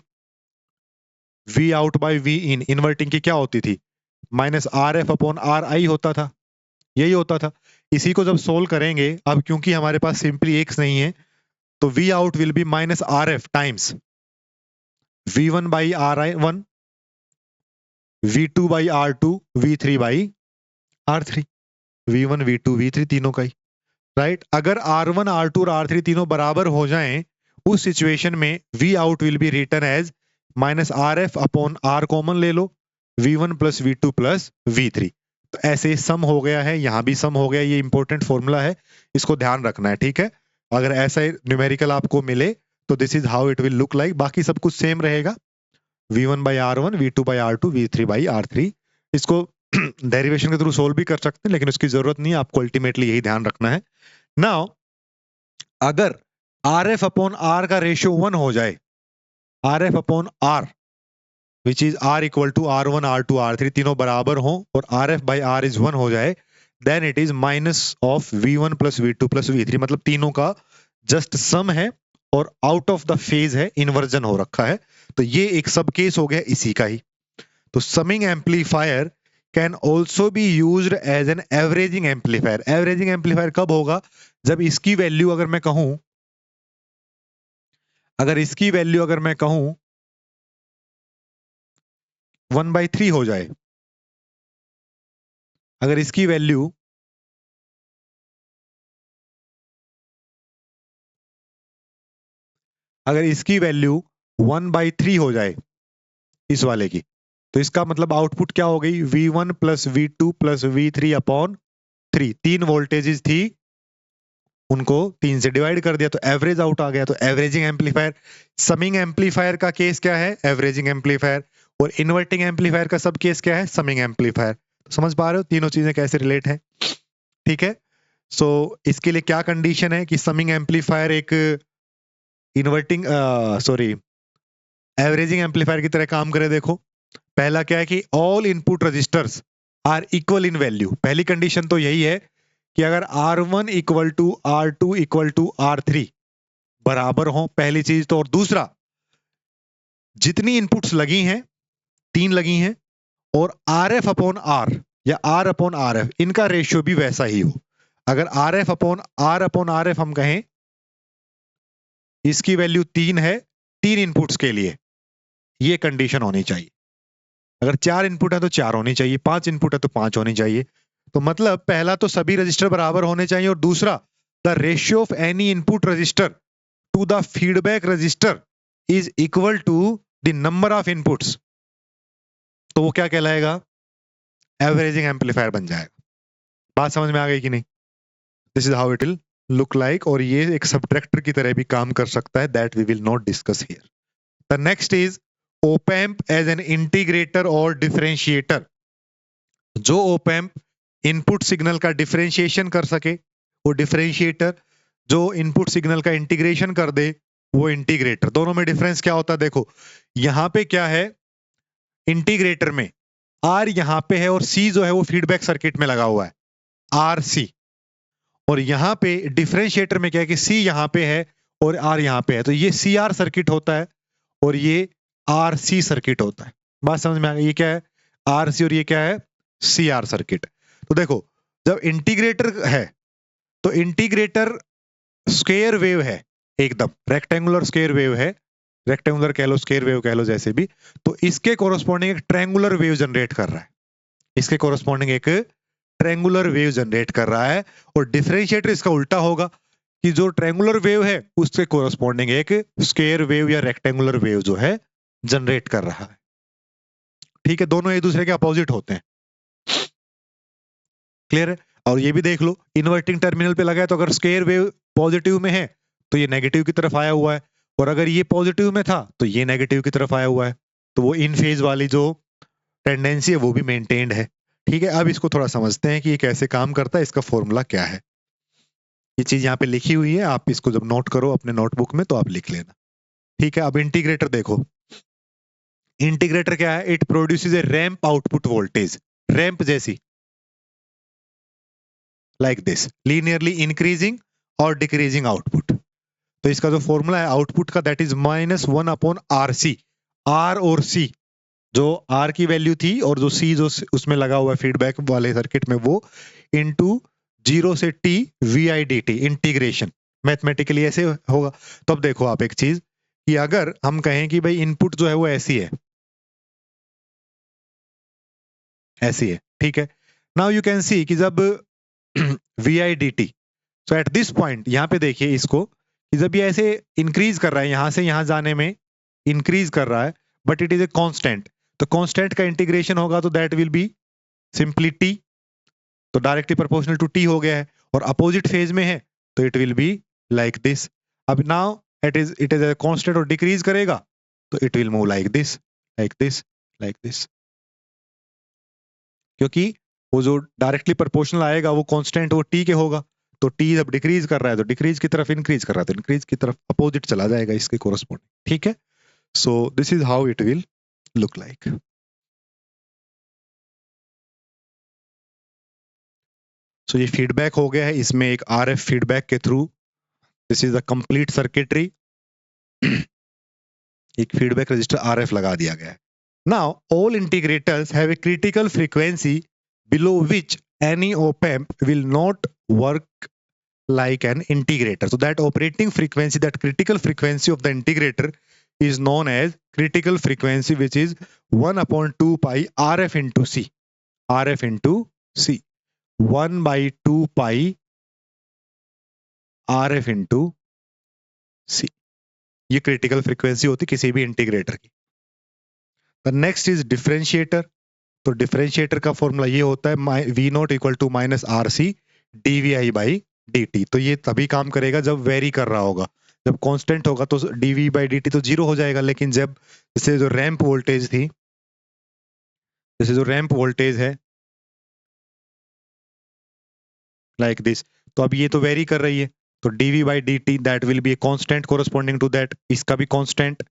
V out by V in inverting की क्या होती थी, माइनस RF अपॉन RI होता था, यही होता था। इसी को जब सोल्व करेंगे, अब क्योंकि हमारे पास सिंपली एक्स नहीं है तो V out will B minus RF times V1 by RI1, V2 by R2, V3 by R3, V1, V2, V3 तीनों का ही राइट। अगर R1, R2 और R3 तीनों बराबर हो जाएं उस सिचुएशन में V out will be written as minus RF upon R common ले लो, V1 plus V2 plus V3। तो ऐसे सम हो गया है, यहाँ भी सम हो गया, ये इंपॉर्टेंट फॉर्मूला है, इसको ध्यान रखना है, ठीक है। अगर ऐसा न्यूमेरिकल आपको मिले तो this is how it will look like, बाकी सब कुछ सेम रहेगा, V1 by R1, V2 by R2, V3 by R3। इसको डेरिवेशन के थ्रू सोल्व भी कर सकते हैं लेकिन उसकी जरूरत नहीं है, आपको अल्टीमेटली यही ध्यान रखना है। नाउ अगर RF अपॉन R का रेशियो 1 हो जाए, RF upon R which is R equal to R1, R2, R3 तीनों बराबर हो और RF बाई R इज 1 हो जाए, then it is minus of V1 plus V2 plus V3, मतलब तीनों का जस्ट सम है और आउट ऑफ द फेज है, इन्वर्जन हो रखा है। तो ये एक सब केस हो गया इसी का ही। तो summing amplifier can also be used as an averaging amplifier. Averaging amplifier कब होगा, जब इसकी वैल्यू अगर मैं कहूं, अगर मैं कहूं 1/3 हो जाए, अगर इसकी वैल्यू अगर इसकी वैल्यू 1/3 हो जाए इस वाले की, तो इसका मतलब आउटपुट क्या हो गई, V1 plus V2 plus V3 upon 3। तीन वोल्टेजेस थी, उनको 3 से डिवाइड कर दिया तो एवरेज आउट आ गया। तो एवरेजिंग एम्पलीफायर, समिंग एम्पलीफायर का केस क्या है, एवरेजिंग एम्पलीफायर, और इन्वर्टिंग एम्पलीफायर का सब केस क्या है, समिंग एम्पलीफायर। तो समझ पा रहे हो तीनों चीजें कैसे रिलेट है, ठीक है। सो इसके लिए क्या कंडीशन है कि समिंग एम्पलीफायर एक इन्वर्टिंग सॉरी एवरेजिंग एम्पलीफायर की तरह काम करे। देखो पहला क्या है कि all input resistors are equal in value, पहली कंडीशन तो यही है कि अगर R1 equal to R2 equal to R3 बराबर हो, पहली चीज तो। और दूसरा, जितनी इनपुट्स लगी हैं, तीन लगी हैं, और RF अपॉन R या R अपॉन RF इनका रेशियो भी वैसा ही हो। अगर RF अपॉन RF हम कहें, इसकी वैल्यू 3 है तीन इनपुट्स के लिए, ये कंडीशन होनी चाहिए। अगर 4 इनपुट है तो 4 होनी चाहिए, 5 इनपुट है तो 5 होनी चाहिए। तो मतलब पहला तो सभी रजिस्टर बराबर होने चाहिए, और दूसरा the ratio of any input resistor to the feedback resistor is equal to the number of inputs. तो वो क्या कहलाएगा, एवरेजिंग एम्पलीफायर बन जाएगा। बात समझ में आ गई कि नहीं, this is how it will look like. और ये एक सबट्रैक्टर की तरह भी काम कर सकता है, that we will not discuss here. The next is op amp as an integrator और डिफरेंशिएटर। जो ओपैम्प इनपुट सिग्नल का डिफरेंशिएशन कर सके वो डिफरेंशिएटर, जो इनपुट सिग्नल का इंटीग्रेशन कर दे वो इंटीग्रेटर। दोनों में डिफरेंस क्या होता है, देखो यहां पे क्या है, इंटीग्रेटर में आर यहां पे है और सी जो है वो फीडबैक सर्किट में लगा हुआ है, आर सी। और यहां पे डिफरेंशिएटर में क्या है कि सी यहां पे है और आर यहां पे है, तो ये सी आर सर्किट होता है और ये आर सी सर्किट होता है। बात समझ में आ गई, ये क्या है आर सी और ये क्या है सी आर सर्किट। तो देखो जब इंटीग्रेटर है तो इंटीग्रेटर स्क्वायर वेव है, एकदम रेक्टेंगुलर स्क्वायर वेव है, रेक्टेंगुलर कह लो स्क्वायर वेव कह लो जैसे भी। तो इसके कोरस्पॉन्डिंग एक ट्रायंगुलर वेव जनरेट कर रहा है, इसके कोरस्पॉन्डिंग एक ट्रायंगुलर वेव जनरेट कर रहा है, और डिफरेंशिएटर इसका उल्टा होगा कि जो ट्रायंगुलर वेव है उससे कोरस्पॉन्डिंग एक स्क्वायर वेव या रेक्टेंगुलर वेव जो है जनरेट कर रहा है। ठीक है, दोनों एक दूसरे के अपोजिट होते हैं। क्लियर है? और ये भी देख लो, इन्वर्टिंग टर्मिनल पे लगा है तो अगर स्क्वायर वेव पॉजिटिव में है तो ये नेगेटिव की तरफ आया हुआ है, और अगर ये पॉजिटिव में था तो ये नेगेटिव की तरफ आया हुआ है, तो वो इन फेज वाली जो टेंडेंसी है वो भी मेंटेन्ड है। ठीक है, अब इसको थोड़ा समझते हैं कि ये कैसे काम करता है, इसका फॉर्मूला क्या है। ये चीज यहाँ पे लिखी हुई है, आप इसको जब नोट करो अपने नोटबुक में तो आप लिख लेना। ठीक है, अब इंटीग्रेटर देखो। इंटीग्रेटर क्या है? It produces A ramp output voltage, ramp जैसी, लाइक दिस, लीनियरली इंक्रीजिंग और डिक्रीजिंग आउटपुट। तो इसका जो फॉर्मूला है आउटपुट का, दैट इज -1/RC। आर और सी, जो आर की वैल्यू थी और जो सी जो उसमें लगा हुआ है फीडबैक वाले सर्किट में, वो इनटू 0 से t VI/dt, इंटीग्रेशन मैथमेटिकली ऐसे होगा। तो अब देखो आप एक चीज कि अगर हम कहें कि भाई इनपुट जो है वो ऐसी है, ऐसी है, ठीक है। नाउ यू कैन सी कि जब VI/dt, so at this point, यहाँ पे देखिए इसको कि जब ये ऐसे इंक्रीज कर रहा है, यहां से यहां जाने में इंक्रीज कर रहा है, but it is a constant, तो कांस्टेंट का इंटीग्रेशन होगा तो that will be simply t, तो डायरेक्टली प्रोपोर्शनल टू t हो गया है, और अपोजिट फेज में है तो it will be like this. अब now it is a constant और डिक्रीज करेगा तो it will move like this, like this, like this, क्योंकि वो जो डायरेक्टली प्रोपोर्शनल आएगा वो कांस्टेंट वो t के होगा, तो t जब डिक्रीज कर रहा है तो डिक्रीज की तरफ, इंक्रीज कर रहा है तो इंक्रीज की तरफ, अपोजिट चला जाएगा इसके कोरस्पॉन्डिंग। ठीक है, so this is how it will look like. So ये फीडबैक हो गया है, इसमें एक RF फीडबैक के through, this is the complete circuitry, एक फीडबैक रजिस्टर RF लगा दिया गया है। Now all integrators have a critical frequency below which any op-amp will not work like an integrator. So that operating frequency, that critical frequency of the integrator is known as critical frequency, which is 1/2 pi RF into C. RF into C. 1/2 pi RF into C. ये critical frequency होती किसी भी integrator की। The next is differentiator. तो differentiator का formula ये होता है V0 equal to -RC dVI/dt। तो ये तभी काम करेगा जब वेरी कर रहा होगा, जब कांस्टेंट होगा तो dV/dt तो जीरो हो जाएगा, लेकिन जब जैसे जो रैंप वोल्टेज थी, जैसे जो रैंप वोल्टेज है लाइक दिस, तो अब ये तो वेरी कर रही है, तो dV/dt that will be a constant corresponding to that, इसका भी कांस्टेंट,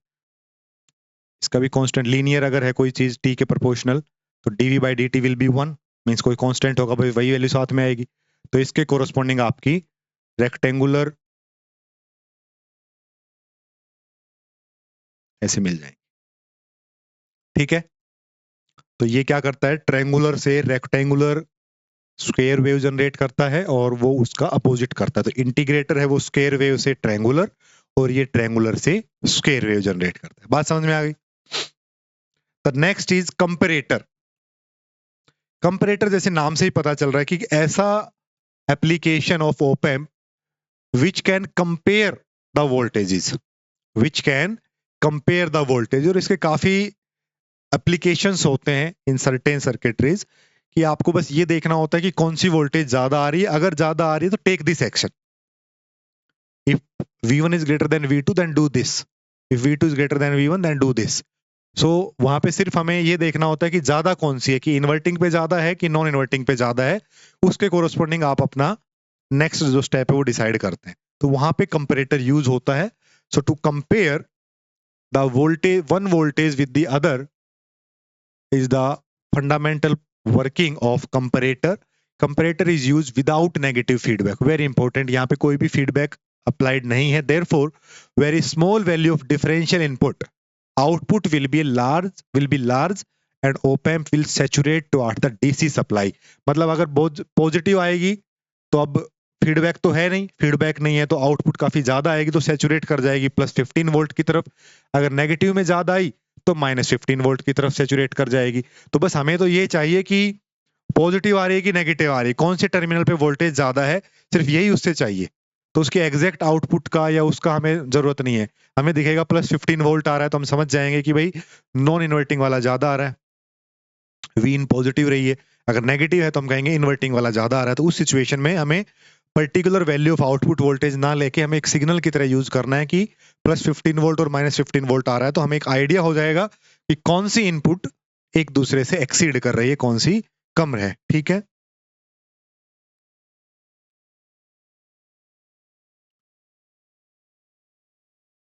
इसका भी कांस्टेंट, लीनियर अगर है कोई चीज t के प्रोपोर्शनल तो dV/dt विल बी 1, मींस कोई कांस्टेंट होगा भाई वही वैल्यू साथ में आएगी, तो इसके कोरस्पॉन्डिंग आपकी रेक्टेंगुलर ऐसे मिल जाएंगे। ठीक है, तो ये क्या करता है, ट्रायंगुलर से रेक्टेंगुलर स्क्वायर वेव जनरेट करता है और वो उसका अपोजिट करता है। तो इंटीग्रेटर है वो स्क्वायर वेव से ट्रायंगुलर, और ये ट्रायंगुलर से स्क्वायर वेव जनरेट करता है। बात समझ में आ गई? The next is comparator. Comparator जैसे नाम से ही पता चल रहा है कि ऐसा application of op-amp which can compare the voltages, which can compare the voltage, और इसके काफी एप्लीकेशंस होते हैं इन सर्टेन सर्किटरीज कि आपको बस ये देखना होता है कि कौन सी वोल्टेज ज्यादा आ रही है, अगर ज्यादा आ रही है तो take this action, if V1 is greater than V2 then do this, if V2 is greater than V1 then do this। सो वहां पे सिर्फ हमें ये देखना होता है कि ज्यादा कौन सी है, कि इन्वर्टिंग पे ज्यादा है कि नॉन इन्वर्टिंग पे ज्यादा है, उसके कोरस्पॉन्डिंग आप अपना नेक्स्ट जो स्टेप है वो डिसाइड करते हैं, तो वहां पे कंपैरेटर यूज होता है। So to compare the voltage, one voltage with the other is the fundamental working of comparator. Comparator is used without negative feedback. Very important, यहाँ पे कोई भी feedback applied नहीं है, therefore very small value of differential input, output will be large and op-amp will saturate toward the DC supply। मतलब अगर बहुत positive आएगी तो अब फीडबैक तो है नहीं, फीडबैक नहीं है तो आउटपुट काफी ज्यादा आएगी तो सैचुरेट कर जाएगी +15 वोल्ट की तरफ, अगर नेगेटिव में ज्यादा आई तो -15 वोल्ट की तरफ सैचुरेट कर जाएगी। तो बस हमें तो ये चाहिए कि पॉजिटिव आ रही है कि नेगेटिव आ रही है, कौन से टर्मिनल पे वोल्टेज ज्यादा है, सिर्फ यही उससे चाहिए। तो उसके एग्जैक्ट आउटपुट का या उसका हमें जरूरत नहीं है। हमें दिखेगा +15 वोल्ट आ रहा है तो हम समझ जाएंगे कि भाई नॉन इन्वर्टिंग वाला ज्यादा आ रहा है, वी इन पॉजिटिव रही है। अगर नेगेटिव है तो हम कहेंगे इन्वर्टिंग वाला ज्यादा आ रहा है। तो उस सिचुएशन में हमें particular value of output voltage ना लेके हमें एक सिग्नल की तरह यूज करना है कि +15 वोल्ट और -15 वोल्ट आ रहा है, तो हमें एक आइडिया हो जाएगा कि कौन सी इनपुट एक दूसरे से एक्सीड कर रही है, कौन सी कम है। ठीक है,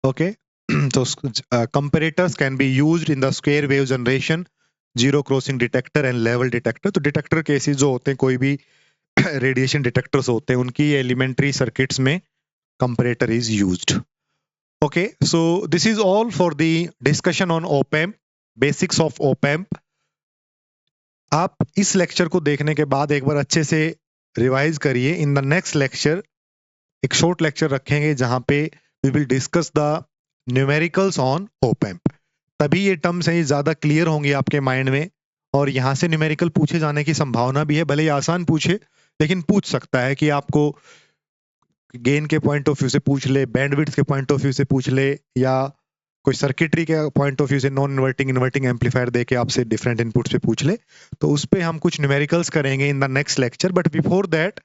ओके। तो comparators can be used in the square wave generation, zero crossing detector and level detector. तो डिटेक्टर केसेस जो होते हैं, कोई भी रेडिएशन डिटेक्टर्स होते हैं, उनकी एलिमेंट्री सर्किट्स में comparator is used. Okay, so this is all for the discussion on op-amp, basics of op-amp. आप इस लेक्चर को देखने के बाद एक बार अच्छे से रिवाइज करिए। इन द नेक्स्ट लेक्चर एक शॉर्ट लेक्चर रखेंगे जहां पे we will discuss the numericals on op-amp। तभी ये टर्म्स हैं ज्यादा क्लियर होंगी आपके माइंड में, और यहाँ से न्यूमेरिकल पूछे जाने की संभावना भी है। भले ही आसान पूछे, लेकिन पूछ सकता है कि आपको गेन के पॉइंट ऑफ व्यू से पूछ ले, बैंडविड्थ के पॉइंट ऑफ व्यू से पूछ ले, या कोई सर्किटरी के पॉइंट ऑफ व्यू से नॉन इन्वर्टिंग इन्वर्टिंग एम्पलीफायर देके आपसे डिफरेंट इनपुट्स पे पूछ ले। तो उस पे हम कुछ न्यूमेरिकल्स करेंगे in the next lecture. But before that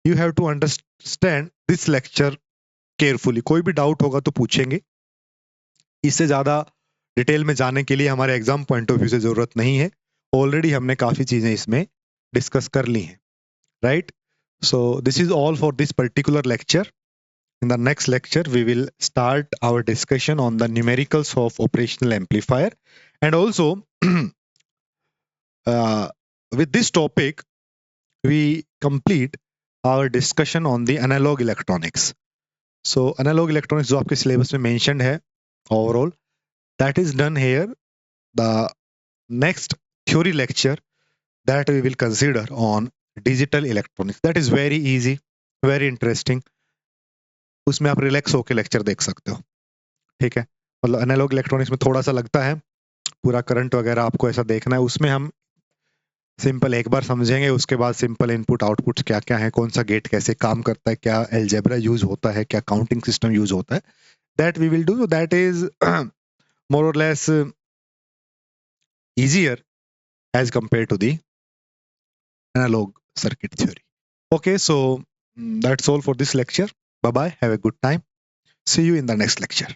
you have to understand this lecture carefully. कोई भी डाउट होगा तो पूछेंगे। इससे ज्यादा डिटेल में जाने के लिए हमारे एग्जाम पॉइंट ऑफ व्यू से जरूरत नहीं है, ऑलरेडी हमने काफी चीजें इसमें डिस्कस कर ली हैं, right? So this is all for this particular lecture. In the next lecture, we will start our discussion on the numericals of operational amplifier. And also, with this topic, we complete our discussion on the analog electronics. So, analog electronics जो आपके syllabus में mentioned है, overall, that is done here. The next theory lecture that we will consider on digital electronics. That is very easy, very interesting. उसमें आप relax होकर lecture देख सकते हो। ठीक है, मतलब एनालॉग इलेक्ट्रॉनिक्स में थोड़ा सा लगता है, पूरा करंट वगैरह आपको ऐसा देखना है। उसमें हम सिंपल एक बार समझेंगे, उसके बाद सिंपल इनपुट आउटपुट्स क्या क्या है, कौन सा गेट कैसे काम करता है, क्या एलजेब्रा यूज होता है, क्या काउंटिंग सिस्टम यूज होता है, that we will do. That is more और less easier as compared to the analog circuit theory. Okay, so that's all for this lecture. Bye bye, have a good time, see you in the next lecture.